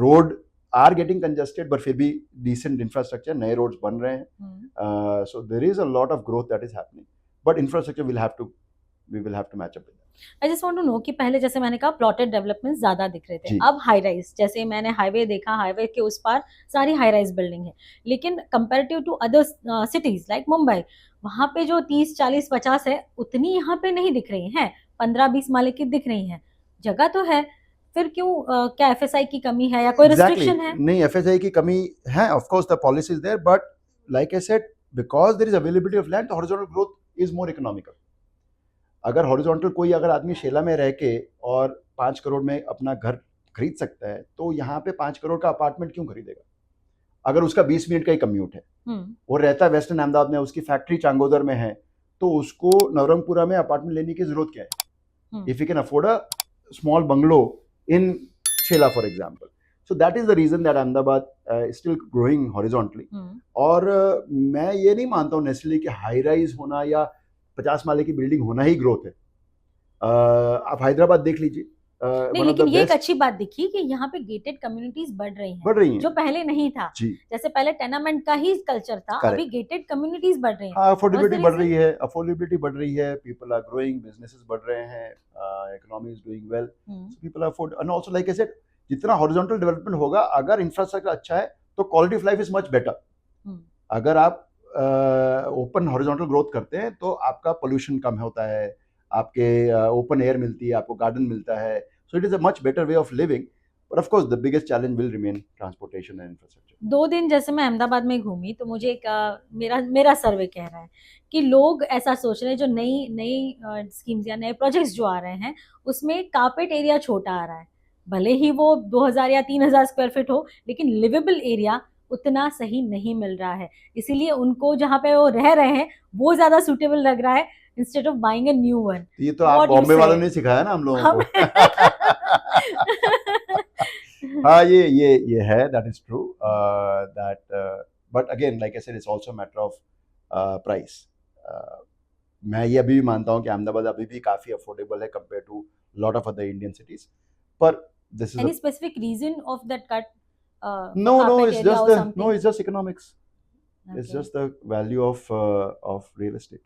[SPEAKER 1] Road are getting congested but फिर भी डिसेंट इंफ्रास्ट्रक्चर, नए रोड्स बन रहे हैं. So there is a lot of growth that is happening, but infrastructure we will have to match up with that.
[SPEAKER 2] I just want to know कि पहले जैसे मैंने कहा प्लॉटेड डेवलपमेंट ज्यादा दिख रहे थे,
[SPEAKER 1] जी.
[SPEAKER 2] अब हाई राइज, जैसे मैंने हाईवे देखा, हाईवे के उस पार सारी हाई राइज बिल्डिंग है. लेकिन comparative to other cities like Mumbai, वहां पे जो 30 40 50 है उतनी यहाँ पे नहीं दिख रही हैं. 15-20 माले की दिख रही हैं. जगह तो है, फिर क्यों क्या एफएसआई की कमी है या कोई रिस्ट्रिक्शन है?
[SPEAKER 1] नहीं, एफएसआई की कमी है, of course the policy is there, but like I said because there is availability of land, horizontal growth is more economical. अगर हॉरिजॉन्टल कोई अगर आदमी शेला में रह के और 5 करोड़ में अपना घर खरीद सकता है, तो यहाँ पे 5 करोड़ का अपार्टमेंट क्यों खरीदेगा अगर उसका 20 मिनट का ही कम्यूट है. वो रहता है वेस्टर्न अहमदाबाद में, उसकी फैक्ट्री चांगोदर में है, तो उसको नवरंगपुरा में अपार्टमेंट लेने की जरूरत क्या है if you can afford a small bungalow in Shela for example. So that is the reason that Ahmedabad still growing horizontally. और मैं ये नहीं मानता हूँ नेसेसरली कि हाई राइज होना या 50 माले की बिल्डिंग होना ही ग्रोथ है. आप हैदराबाद देख लीजिए.
[SPEAKER 2] नहीं, लेकिन ये एक अच्छी बात दिखी कि यहाँ पे गेटेड कम्युनिटीज बढ़ रही हैं, जो पहले नहीं था. जैसे पहले टेनामेंट का ही कल्चर था, अभी गेटेड कम्युनिटीज बढ़ रही हैं.
[SPEAKER 1] अफोर्डेबिलिटी बढ़ रही है, पीपल आर ग्रोइंग, बिजनेसेस बढ़ रहे हैं, economy is doing well, people are afford. And also like I said, जितना हॉरिजॉन्टल डेवलपमेंट होगा, अगर इंफ्रास्ट्रक्चर अच्छा है तो quality of life is much better. अगर आप ओपन हॉरिजॉन्टल ग्रोथ करते हैं तो आपका पोल्यूशन कम होता है, आपके ओपन एयर मिलती है, आपको गार्डन मिलता है. सो it is a much better way of living. But of course the biggest challenge will remain transportation and infrastructure.
[SPEAKER 2] 2 दिन जैसे मैं अहमदाबाद में घूमी तो मुझे एक मेरा सर्वे कह रहा है कि लोग ऐसा सोच रहे हैं, जो नई स्कीम्स या नए प्रोजेक्ट्स जो आ रहे हैं उसमें कारपेट एरिया छोटा आ रहा है. भले ही वो 2000 या 3000 स्क्वायर फीट हो, लेकिन लिवेबल एरिया उतना सही नहीं मिल रहा है. इसीलिए उनको जहाँ पे वो रह रहे हैं वो ज्यादा सुटेबल लग रहा है instead of buying a new one.
[SPEAKER 1] ये तो आप बॉम्बे वालों ने सिखाया ना हम लोगों को. हाँ, ये है, that is true. That but again like I said it's also matter of price. मैं ये अभी भी मानता हूँ कि अहमदाबाद अभी भी काफी अफोर्डेबल है compare to lot of other Indian cities. पर this is
[SPEAKER 2] any specific reason of that cut?
[SPEAKER 1] No, it's just economics. Okay. It's just the value of real estate.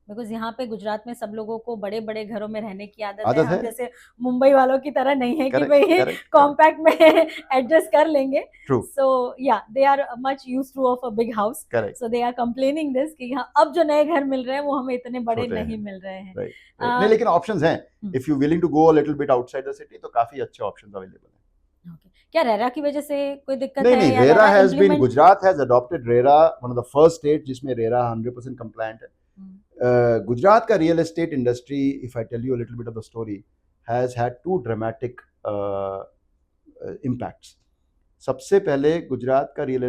[SPEAKER 2] Because यहाँ पे गुजरात में सब लोगों को बड़े बड़े घरों में रहने की आदत है. हम जैसे मुंबई वालों की तरह नहीं है कि भाई कॉम्पैक्ट में एडजस्ट कर लेंगे. सो या they are much used to of a big house. So they are complaining this कि यहाँ अब जो नए घर मिल रहे हैं वो हमें इतने बड़े नहीं मिल रहे हैं.
[SPEAKER 1] नहीं, लेकिन ऑप्शंस हैं. If you willing to go a little bit outside the city तो काफी अच्छे ऑप्शंस अवेलेबल हैं.
[SPEAKER 2] क्या रेरा की वजह से कोई दिक्कत
[SPEAKER 1] है? नहीं, RERA has been, Gujarat has adopted RERA, one of the first state जिसमें रेरा 100% कंप्लायंट है. गुजरात का real estate industry, if I tell you a little bit of the story, has had 2 dramatic impacts. सबसे पहले गुजरात का रियल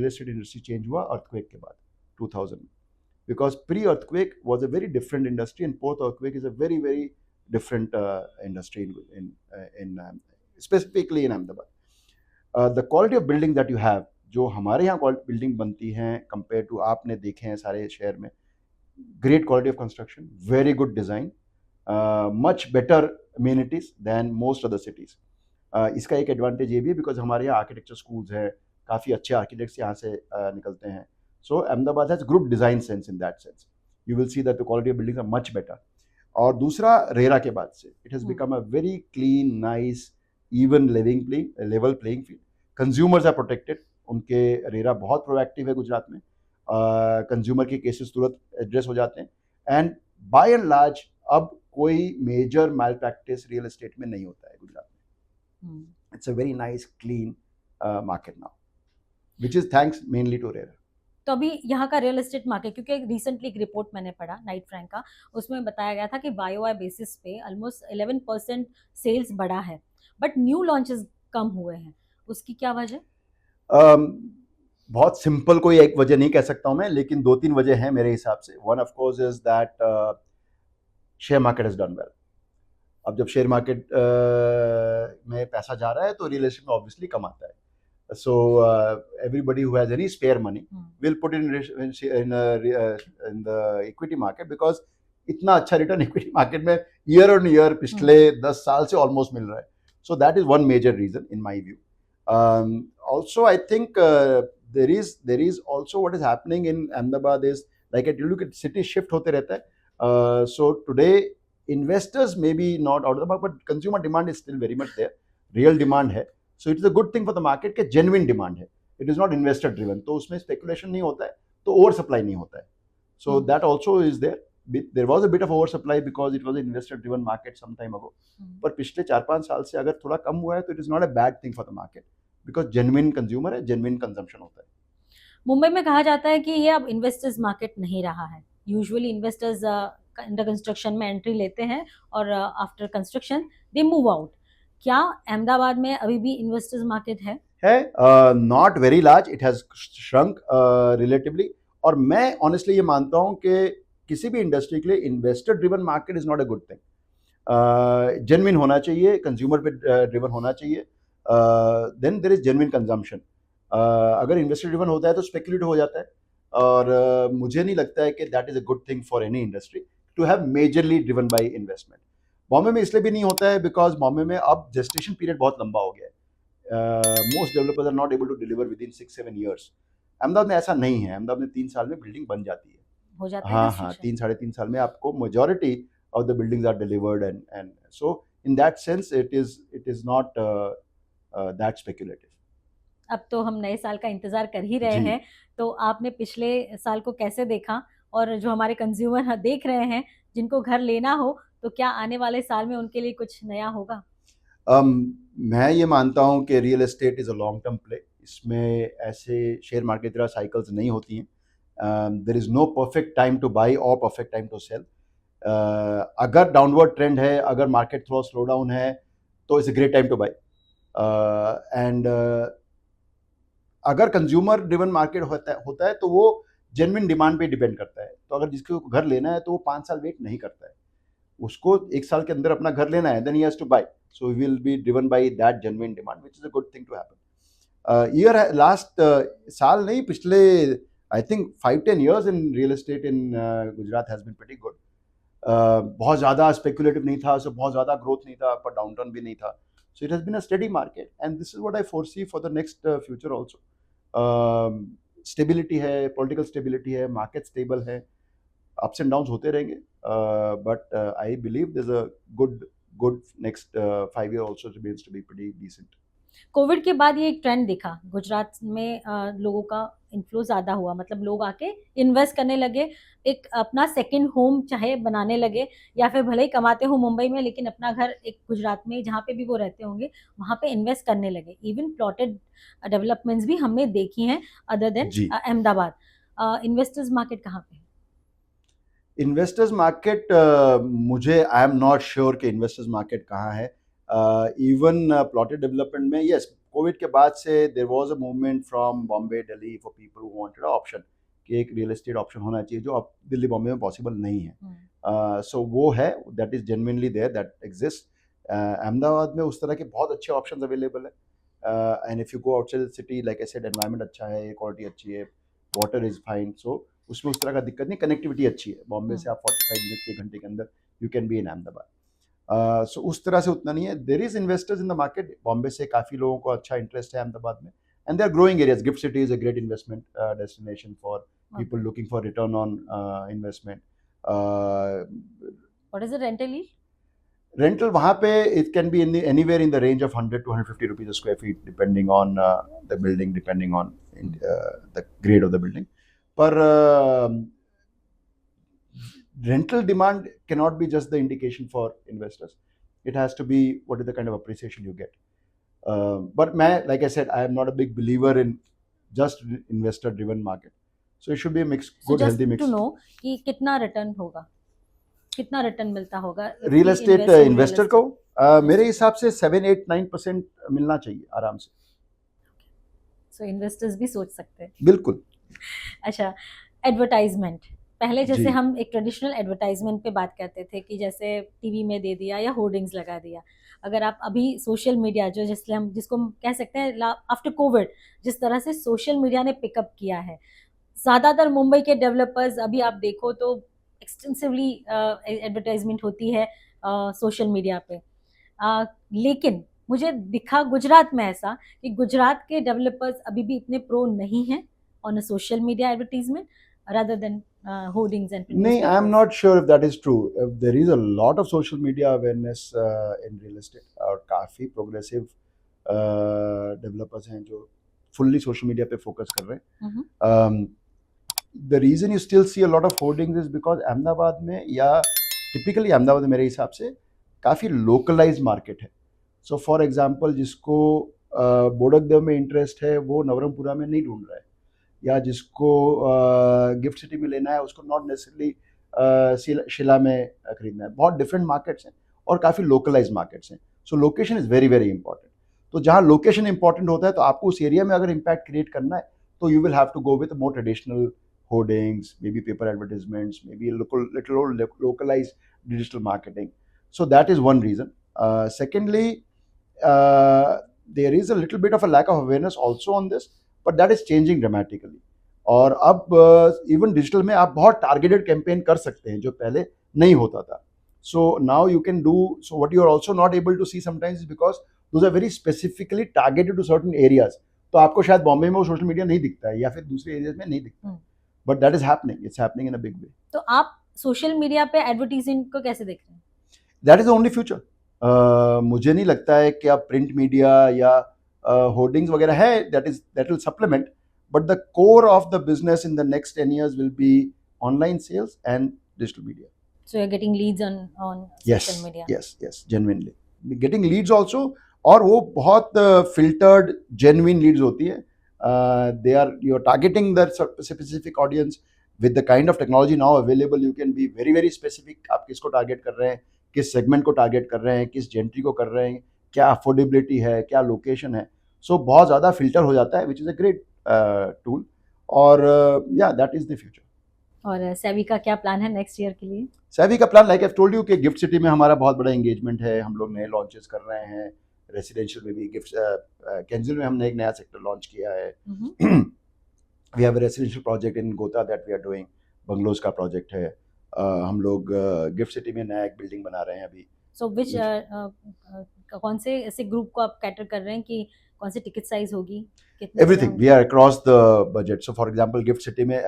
[SPEAKER 1] एस्टेट इंडस्ट्री चेंज हुआ earthquake के बाद 2000 में, because pre earthquake was a very different industry and post earthquake is a very very different industry in specifically in Ahmedabad. The quality of building that you have, जो हमारे यहाँ building बनती हैं compare to आपने देखे हैं सारे शहर में, great quality of construction, very good design, much better amenities than most other cities. इसका एक एडवांटेज ये भी है बिकॉज हमारे यहाँ आर्किटेक्चर स्कूल्स हैं, काफ़ी अच्छे आर्किटेक्ट्स यहाँ से निकलते हैं. So Ahmedabad has group design sense in that sense. You will see that the quality of buildings are much better. और दूसरा रेरा के बाद से it has become a very clean, nice, even level playing field. Consumers are protected. उनके RERA बहुत proactive है गुजरात में. Consumer के केसेस तुरंत एड्रेस हो जाते हैं. एंड बाय एंड लार्ज अब कोई major malpractice real estate में नहीं होता है गुजरात में. It's a very nice clean market now, which is thanks mainly to RERA.
[SPEAKER 2] तो अभी यहाँ का रियल एस्टेट मार्केट, क्योंकि रिसेंटली एक रिपोर्ट मैंने पढ़ा नाइट फ्रैंक का, उसमें बताया गया था कि YOY बेसिस पे ऑलमोस्ट 11% सेल्स बढ़ा है, बट न्यू लॉन्चेस कम हुए हैं. उसकी क्या वजह?
[SPEAKER 1] बहुत सिंपल कोई एक वजह नहीं कह सकता हूँ मैं, लेकिन 2-3 वजह हैं मेरे हिसाब से. One of course is that share market has done well. अब जब शेयर मार्केट में पैसा जा रहा है तो रियल एस्टेट में ऑब्वियसली कम आता है. So everybody who has any spare money will put in the equity market because इतना अच्छा रिटर्न इक्विटी मार्केट में ईयर ऑन ईयर पिछले 10 साल से ऑलमोस्ट मिल रहा है. So that is one major reason in my view. Also I think there is also what is happening in Ahmedabad is like you look at city shift होते रहता है. So today investors may be not out of the market, but consumer demand is still very much there. Real demand है. So it is a good thing for the market कि genuine demand है. It is not investor driven. तो उसमें speculation नहीं होता है, तो over supply नहीं होता है. So that also is there. There was a bit of oversupply because it was an investor driven market some time ago. पर पिछले 4-5 साल से अगर थोड़ा कम हुआ है तो it is not a bad thing for the market because genuine consumer है, genuine consumption होता है.
[SPEAKER 2] मुंबई में कहा जाता है कि ये अब इन्वेस्टर्स मार्केट नहीं रहा है. यूजुअली इन्वेस्टर्स अंडर कंस्ट्रक्शन में एंट्री लेते हैं और after construction they move out. क्या अहमदाबाद में अभी भी इन्वेस्टर्स मार्केट है?
[SPEAKER 1] Not very large. It has shrunk relatively. और मैं ऑनेस्टली ये मानता हूँ कि किसी भी इंडस्ट्री के लिए investor driven market is not a good thing. Genuine होना चाहिए, कंज्यूमर पे ड्रिवन होना चाहिए, then there is genuine consumption. अगर इन्वेस्टर ड्रिवन होता है तो स्पेकुलेटिव हो जाता है. और मुझे नहीं लगता है कि that is a good thing for any industry to have majorly driven by investment. Bombay में इसलिए भी नहीं होता है बिकॉज बॉम्बे में अब जेस्टेशन पीरियड बहुत लंबा हो गया है. Most developers are not able to deliver within 6-7 years. Ahmedabad में ऐसा नहीं है. अहमदाबाद में 3 साल में बिल्डिंग बन जाती है.
[SPEAKER 2] हो जाता है.
[SPEAKER 1] हाँ, 3-3.5 साल में आपको majority of the buildings are delivered and so in that sense it is not that speculative.
[SPEAKER 2] अब तो हम नए साल का इंतजार कर ही रहे हैं, तो आपने पिछले साल को कैसे देखा, और जो हमारे कंज्यूमर देख रहे हैं जिनको घर लेना हो, तो क्या आने वाले साल में उनके लिए कुछ नया होगा?
[SPEAKER 1] मैं ये मानता हूँ कि real estate is a long term play. इसमें ऐसे शेयर मार्केट तरह साइकिल्स नहीं होती हैं. There is no perfect time to buy और परफेक्ट टाइम टू सेल. अगर डाउनवर्ड ट्रेंड है, अगर मार्केट थोड़ा स्लो डाउन है, तो it's a great time to buy. And अगर कंज्यूमर ड्रिवन मार्केट होता है तो वो जेन्युइन डिमांड पे डिपेंड करता है. तो अगर जिसको घर लेना है तो वो 5 साल वेट नहीं करता है. उसको 1 साल के अंदर अपना घर लेना है, then he has to buy. So he will be driven by that genuine demand, which is a good thing to happen. Last साल नहीं, पिछले I think 5-10 years in real estate in Gujarat has been pretty good. बहुत ज़्यादा speculative नहीं था, सो बहुत ज़्यादा growth नहीं था, पर डाउनटर्न भी नहीं था. So it has been a steady market, and this is what I foresee for the next future also. Stability है, political stability है, market stable है, ups and downs होते रहेंगे, but I believe there's a good next 5 year also remains to be pretty decent.
[SPEAKER 2] Covid के बाद ये एक trend दिखा गुजरात में, लोगों का इन्फ्लो ज़्यादा हुआ, मतलब लोग आके इन्वेस्ट करने लगे, एक अपना सेकंड होम चाहे बनाने लगे, या फिर भले ही कमाते हो मुंबई में लेकिन अपना घर एक गुजरात में जहाँ पे भी वो रहते होंगे वहाँ पे इन्वेस्ट करने लगे. इवन प्लॉटेड डेवलपमेंट्स भी हमने देखी हैं other than Ahmedabad. Investors market कहाँ पे है?
[SPEAKER 1] इन्वेस्टर्स मार्केट, मुझे आई एम नॉट श्योर कि इन्वेस्टर्स मार्केट कहाँ है. इवन प्लॉटेड डेवलपमेंट में, यस, कोविड के बाद से there was a movement from Bombay, Delhi for people who wanted option कि एक रियल एस्टेट ऑप्शन होना चाहिए, जो अब दिल्ली बॉम्बे में पॉसिबल नहीं है. सो वो है, that is genuinely there, that exist. Ahmedabad में उस तरह के बहुत अच्छे ऑप्शंस अवेलेबल है. And if you go outside the city, like I said, environment अच्छा है, क्वालिटी अच्छी है, वाटर इज फाइन. सो उसमें उस तरह का दिक्कत नहीं, कनेक्टिविटी अच्छी है. बॉम्बे से आप 45 मिनट 1 घंटे के अंदर you can be in Ahmedabad. So उस तरह से उतना नहीं है. There is investors in the market. Bombay से काफ़ी लोगों को अच्छा इंटरेस्ट है अहमदाबाद में, and they are growing areas. GIFT city is a great investment destination for people looking for return on investment.
[SPEAKER 2] What is the rental yield?
[SPEAKER 1] Rental वहाँ पे it can be anywhere in the range of 100 to 150 rupees a square feet depending on the building, depending on the grade of the building. पर rental demand cannot be just the indication for investors. It has to be what is the kind of appreciation you get. But like I said, I am not a big believer in just investor driven market. So it should be a mix, good healthy mix.
[SPEAKER 2] To know कि कितना return होगा, कितना return मिलता होगा
[SPEAKER 1] real estate investor को मेरे हिसाब से 7-8-9% मिलना चाहिए आराम से.
[SPEAKER 2] सो इन्वेस्टर्स भी सोच सकते हैं.
[SPEAKER 1] बिल्कुल.
[SPEAKER 2] अच्छा, एडवर्टाइजमेंट. पहले जैसे हम एक ट्रेडिशनल एडवर्टाइजमेंट पे बात करते थे कि जैसे टीवी में दे दिया या होर्डिंग्स लगा दिया. अगर आप अभी सोशल मीडिया जिसको हम कह सकते हैं आफ्टर कोविड जिस तरह से सोशल मीडिया ने पिकअप किया है, ज़्यादातर मुंबई के डेवलपर्स अभी आप देखो तो एक्सटेंसिवली एडवर्टाइजमेंट होती है सोशल मीडिया पे. लेकिन मुझे दिखा गुजरात में ऐसा कि गुजरात के डेवलपर्स अभी भी इतने प्रो नहीं हैं on a social media advertisement rather than hoardings and
[SPEAKER 1] नहीं, I am not sure if that is true. There is a lot of social media awareness in real estate और काफ़ी progressive developers हैं जो fully social media पे focus कर रहे हैं. The reason you still see a lot of hoardings is because Ahmedabad में या typically अहमदाबाद में मेरे हिसाब से काफ़ी localized market है. So for example जिसको बोडकदेव में interest है वो नवरंगपुरा में नहीं ढूंढ रहा है, या जिसको गिफ्ट सिटी में लेना है उसको नॉट नेसेसरली शिला में खरीदना है. बहुत डिफरेंट मार्केट्स हैं और काफ़ी लोकलाइज्ड मार्केट्स हैं. सो location is very very important. तो जहाँ लोकेशन इंपॉर्टेंट होता है तो आपको उस एरिया में अगर इम्पैक्ट क्रिएट करना है तो you will have to go with more traditional hoardings, maybe paper advertisements, maybe little localised digital marketing. So that is one reason. Secondly there is a little bit of a lack of awareness also on this, but that is changing dramatically. और अब even digital में आप बहुत targeted campaign कर सकते हैं जो पहले नहीं होता था. So now you can do, so what you are also not able to see sometimes is because those are very specifically targeted to certain areas. तो आपको शायद बॉम्बे में वो सोशल मीडिया नहीं दिखता है या फिर दूसरे एरियाज में नहीं दिखता है, but that is happening. It's happening in a big way.
[SPEAKER 2] तो आप सोशल मीडिया पे एडवर्टाइजिंग को कैसे देख रहे हैं?
[SPEAKER 1] That is the only future. मुझे नहीं लगता है कि आप प्रिंट मीडिया या होर्डिंग्स वगैरह है, that will supplement, but the core of the business in the next 10 years will be online sales and digital media.
[SPEAKER 2] So you're getting leads on social media?
[SPEAKER 1] Yes, genuinely getting leads also, और वो बहुत filtered genuine leads होती है. You're targeting the specific audience with the kind of technology now available. You can be very very specific. आप किसको target कर रहे हैं, किस सेगमेंट को टारगेट कर रहे हैं, किस जेंट्री को कर रहे हैं, क्या अफोर्डेबिलिटी है, क्या लोकेशन है. सो बहुत ज़्यादा फिल्टर हो जाता है, which is a great tool. और या दैट इज़ द फ्यूचर.
[SPEAKER 2] और सेवी का क्या प्लान है नेक्स्ट ईयर के लिए?
[SPEAKER 1] सेवी का plan like I told you कि गिफ्ट सिटी में हमारा बहुत बड़ा एंगेजमेंट है. हम लोग नए लॉन्चेस कर रहे हैं रेसिडेंशियल में भी. गिफ्ट केंजिल में हमने एक नया सेक्टर लॉन्च किया है. We have a residential project in Gota that we are doing. Bungalows का प्रोजेक्ट है. हम लोग गिफ्ट सिटी में नया एक बिल्डिंग बना रहे हैं अभी.
[SPEAKER 2] सो विच कौन से ऐसे ग्रुप को आप कैटर कर रहे हैं कि कौन सी टिकट साइज होगी?
[SPEAKER 1] Everything. We are across the budget. So for example, Gift City में,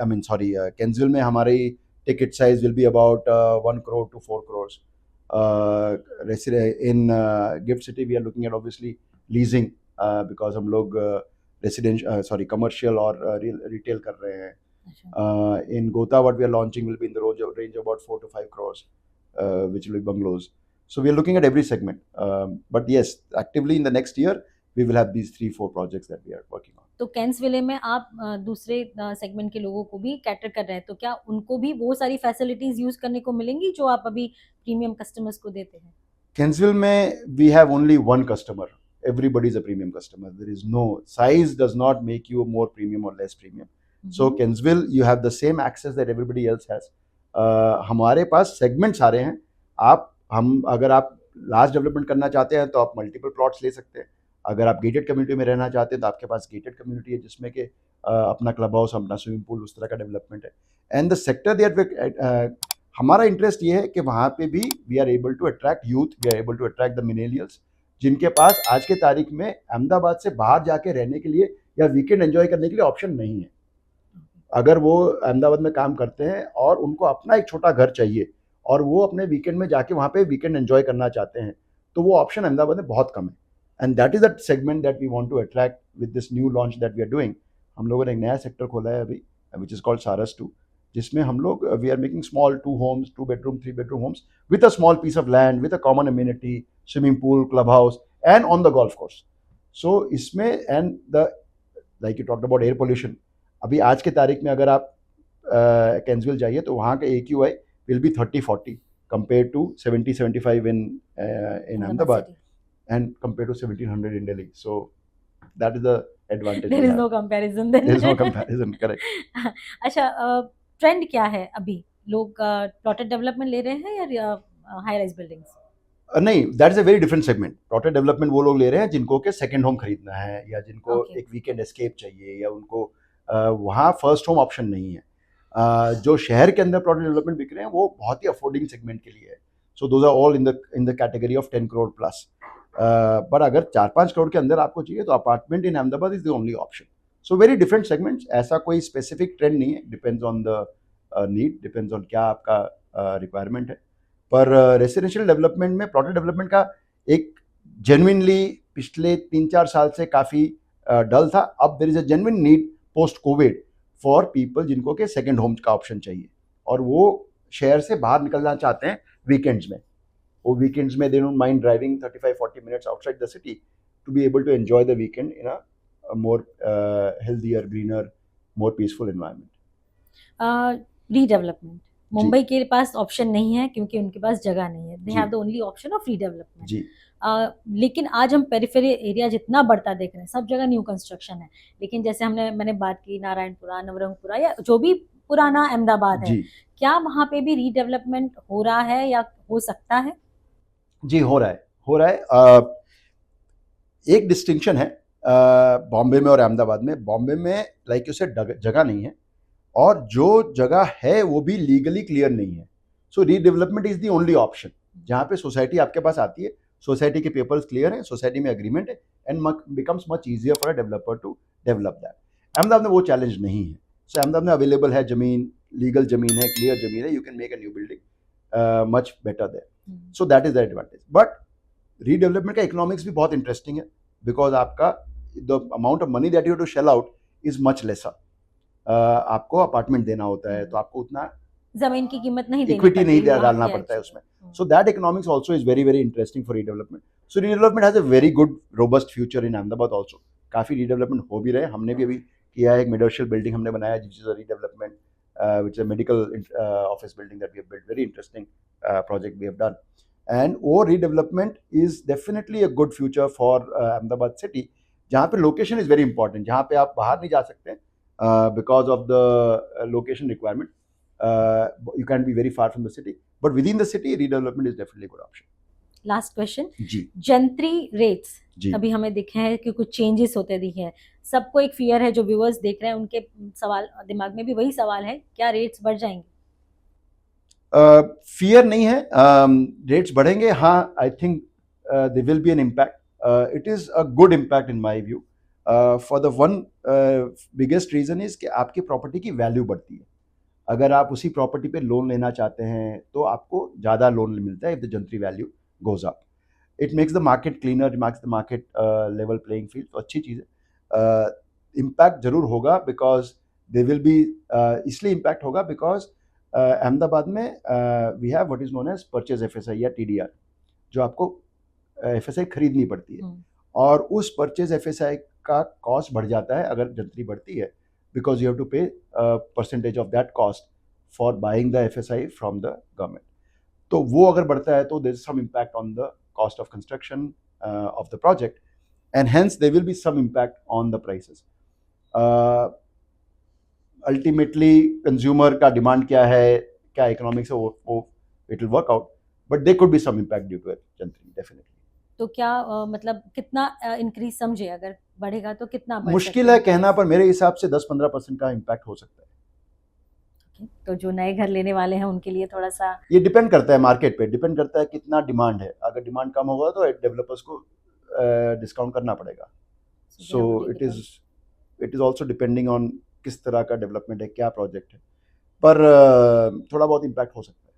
[SPEAKER 1] Kensville में हमारी ticket size will be about 1 crore to 4 crores. In Gift City, we are looking at obviously leasing because हम लोग commercial और retail कर रहे हैं. In Gotha, what we are launching will be in the range of about 4 to 5 crores, which will be bungalows. So we are looking at every segment. But yes, actively in the next year, we will have these 3-4 projects that we are working on.
[SPEAKER 2] तो कैंसविले में आप दूसरे segment के लोगों को भी cater कर रहे हैं, तो क्या उनको भी वो सारी फैसिलिटीज यूज करने को मिलेंगी जो आप अभी प्रीमियम कस्टमर्स को देते हैं?
[SPEAKER 1] कैंसविल में we have only one customer. Everybody is a premium customer. There is no size does not make you more premium or less premium. So Kensville, you have the same access that everybody else has. हमारे पास segments आ रहे हैं. अगर आप large development करना चाहते हैं तो आप मल्टीपल प्लॉट्स ले सकते हैं. अगर आप गेटेड कम्युनिटी में रहना चाहते हैं तो आपके पास गेटेड कम्युनिटी है जिसमें कि अपना क्लब हाउस, अपना स्विमिंग पूल, उस तरह का डेवलपमेंट है. एंड द सेक्टर दैट हमारा इंटरेस्ट ये है कि वहाँ पे भी we are able to attract youth, we are able to attract the millennials, जिनके पास आज के तारीख में अहमदाबाद से बाहर जाके रहने के लिए या वीकेंड एंजॉय करने के लिए ऑप्शन नहीं है। अगर वो अहमदाबाद में काम करते हैं और उनको अपना एक छोटा घर चाहिए और वो अपने वीकेंड में जाके वहाँ पे वीकेंड एंजॉय करना चाहते हैं, तो वो ऑप्शन अहमदाबाद में बहुत कम है। And that is the segment that we want to attract with this new launch that we are doing. हम लोगों ने एक नया सेक्टर खोला है अभी, विच इज कॉल्ड सारस 2, जिसमें हम लोग we are making small 2 homes, 2 bedroom 3 bedroom homes with a small piece of land, with a common amenity, swimming pool, clubhouse, and on the golf course. So इसमें and the like you talked about air pollution, अभी आज के तारीख में अगर आप कैंसविल जाइए तो वहाँ का AQI will be 30-40 compared to 70-75 in Ahmedabad and compared to 1700 in Delhi. So that is the advantage.
[SPEAKER 2] There is no comparison then.
[SPEAKER 1] There is no comparison, correct.
[SPEAKER 2] अच्छा, ट्रेंड क्या है अभी? लोग प्लॉटेड डेवलपमेंट ले रहे हैं या हाई राइज बिल्डिंग्स?
[SPEAKER 1] नहीं, that is a very different segment. Plotted development वो लोग ले रहे हैं जिनको के सेकंड होम खरीदना है या जिनको एक वीकेंड एस्केप चाहिए या उनको वहाँ फर्स्ट होम ऑप्शन नहीं है। जो शहर के अंदर प्लॉटेड डेवलपमेंट बिक रहे हैं वो बहुत ही अफोर्डिंग सेगमेंट के लिए है। So those are all in the category of 10 crore plus. But अगर 4-5 करोड़ के अंदर आपको चाहिए तो apartment in Ahmedabad is the only option. So very different segments, ऐसा कोई स्पेसिफिक ट्रेंड नहीं है, depends on the need, depends on क्या आपका रिक्वायरमेंट है। पर रेसिडेंशियल डेवलपमेंट में प्लॉटेड डेवलपमेंट का एक जेन्युइनली पिछले 3-4 साल से काफ़ी डल था। अब there is a genuine need post covid for people जिनको के सेकंड होम्स का ऑप्शन चाहिए और वो शहर से बाहर निकलना चाहते हैं वीकेंड्स में। वो वीकेंड्स में they don't mind driving 35-40 minutes outside the city to be able to enjoy the weekend in a more healthier, greener, more peaceful environment.
[SPEAKER 2] Redevelopment Mumbai के पास ऑप्शन नहीं है क्योंकि उनके पास जगह नहीं है, they have the only option of redevelopment.
[SPEAKER 1] जी।
[SPEAKER 2] लेकिन आज हम पेरिफेरी एरिया जितना बढ़ता देख रहे हैं, सब जगह न्यू कंस्ट्रक्शन है, लेकिन जैसे मैंने बात की नारायणपुरा, नवरंगपुरा या जो भी पुराना अहमदाबाद है, क्या वहाँ पे भी रीडेवलपमेंट हो रहा है या हो सकता है?
[SPEAKER 1] जी, हो रहा है। एक डिस्टिंक्शन है बॉम्बे में और अहमदाबाद में। बॉम्बे में लाइक उसे जगह नहीं है और जो जगह है वो भी लीगली क्लियर नहीं है। So redevelopment is the only option, जहाँ पे सोसाइटी आपके पास आती है, सोसाइटी के पेपर्स क्लियर हैं, सोसाइटी में एग्रीमेंट है and becomes much easier for a developer to develop that. Ahmedabad में वो चैलेंज नहीं है। सो अहमदाबाद में अवेलेबल है जमीन, लीगल जमीन है, क्लियर जमीन है, you can make a new building much better there. So that is the advantage. But redevelopment का इकोनॉमिक्स भी बहुत इंटरेस्टिंग है बिकॉज आपका the amount of money that you to shell out is much lesser. आपको apartment देना होता है तो आपको उतना
[SPEAKER 2] जमीन की कीमत नहीं,
[SPEAKER 1] इक्विटी नहीं डालना पड़ता है उसमें। So that economics also is very very interesting for redevelopment. So redevelopment has a very good robust future in Ahmedabad also. काफ़ी रीडेवलपमेंट हो भी रहे, हमने भी अभी किया है, एक मिडर्शियल बिल्डिंग हमने बनाया जिस is a redevelopment which is a medical office building that we have built, very interesting project we have done. And वो redevelopment is definitely a good future for Ahmedabad city, जहाँ पे लोकेशन इज वेरी इंपॉर्टेंट, जहाँ पे आप बाहर नहीं जा सकते because of the location requirement. You can't be very far from the city, but within the city, redevelopment is definitely a good option.
[SPEAKER 2] Last question
[SPEAKER 1] जी,
[SPEAKER 2] जंत्री रेट्स
[SPEAKER 1] जी,
[SPEAKER 2] अभी हमें दिखे हैं कि कुछ चेंजेस होते दिखे हैं, सबको एक फियर है, जो व्यूअर्स देख रहे हैं उनके सवाल दिमाग में भी वही सवाल है, क्या रेट्स बढ़ जाएंगे?
[SPEAKER 1] फियर नहीं है, रेट्स बढ़ेंगे। हाँ, I think they will be an impact. It is a good impact in my view. For the one biggest reason is कि आपकी प्रॉपर्टी की वैल्यू बढ़ती है। अगर आप उसी प्रॉपर्टी पे लोन लेना चाहते हैं तो आपको ज़्यादा लोन मिलता है if the jantri value goes up. It makes the market cleaner, it makes the market level playing field, तो अच्छी चीज़ है। इम्पैक्ट जरूर होगा बिकॉज दे विल बी, इसलिए इम्पैक्ट होगा बिकॉज अहमदाबाद में we have what is known as purchase FSI या TDR, जो आपको FSI खरीदनी पड़ती है और उस परचेज FSI का कॉस्ट बढ़ जाता है अगर जंत्री बढ़ती है, because you have to pay percentage of that cost for buying the FSI from the government. तो वो अगर बढ़ता है तो there is some impact on the cost of construction of the project and hence there will be some impact on the prices. Ultimately consumer का demand क्या है, क्या इकोनॉमिक्स है, वो it will work out, but there could be some impact due to it jantri, definitely.
[SPEAKER 2] तो क्या मतलब कितना इंक्रीज समझे, अगर बढ़ेगा तो कितना बढ़
[SPEAKER 1] मुश्किल है कहना, पर मेरे हिसाब से 10-15% का इम्पैक्ट हो सकता है।
[SPEAKER 2] ओके, तो जो नए घर लेने वाले हैं उनके लिए थोड़ा सा
[SPEAKER 1] ये डिपेंड करता है मार्केट पे, डिपेंड करता है कितना डिमांड है। अगर डिमांड कम होगा तो डेवलपर्स को डिस्काउंट करना पड़ेगा। So it is also depending on किस तरह का डेवलपमेंट है, क्या प्रोजेक्ट है, पर थोड़ा बहुत इम्पैक्ट हो सकता है।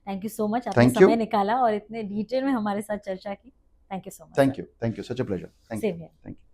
[SPEAKER 2] थैंक यू सो मच, आपने
[SPEAKER 1] थैंक यू,
[SPEAKER 2] समय निकाला और इतने डिटेल में हमारे साथ चर्चा की। Thank you so much.
[SPEAKER 1] Thank you, such a pleasure. Thank you,
[SPEAKER 2] same here.
[SPEAKER 1] Thank you.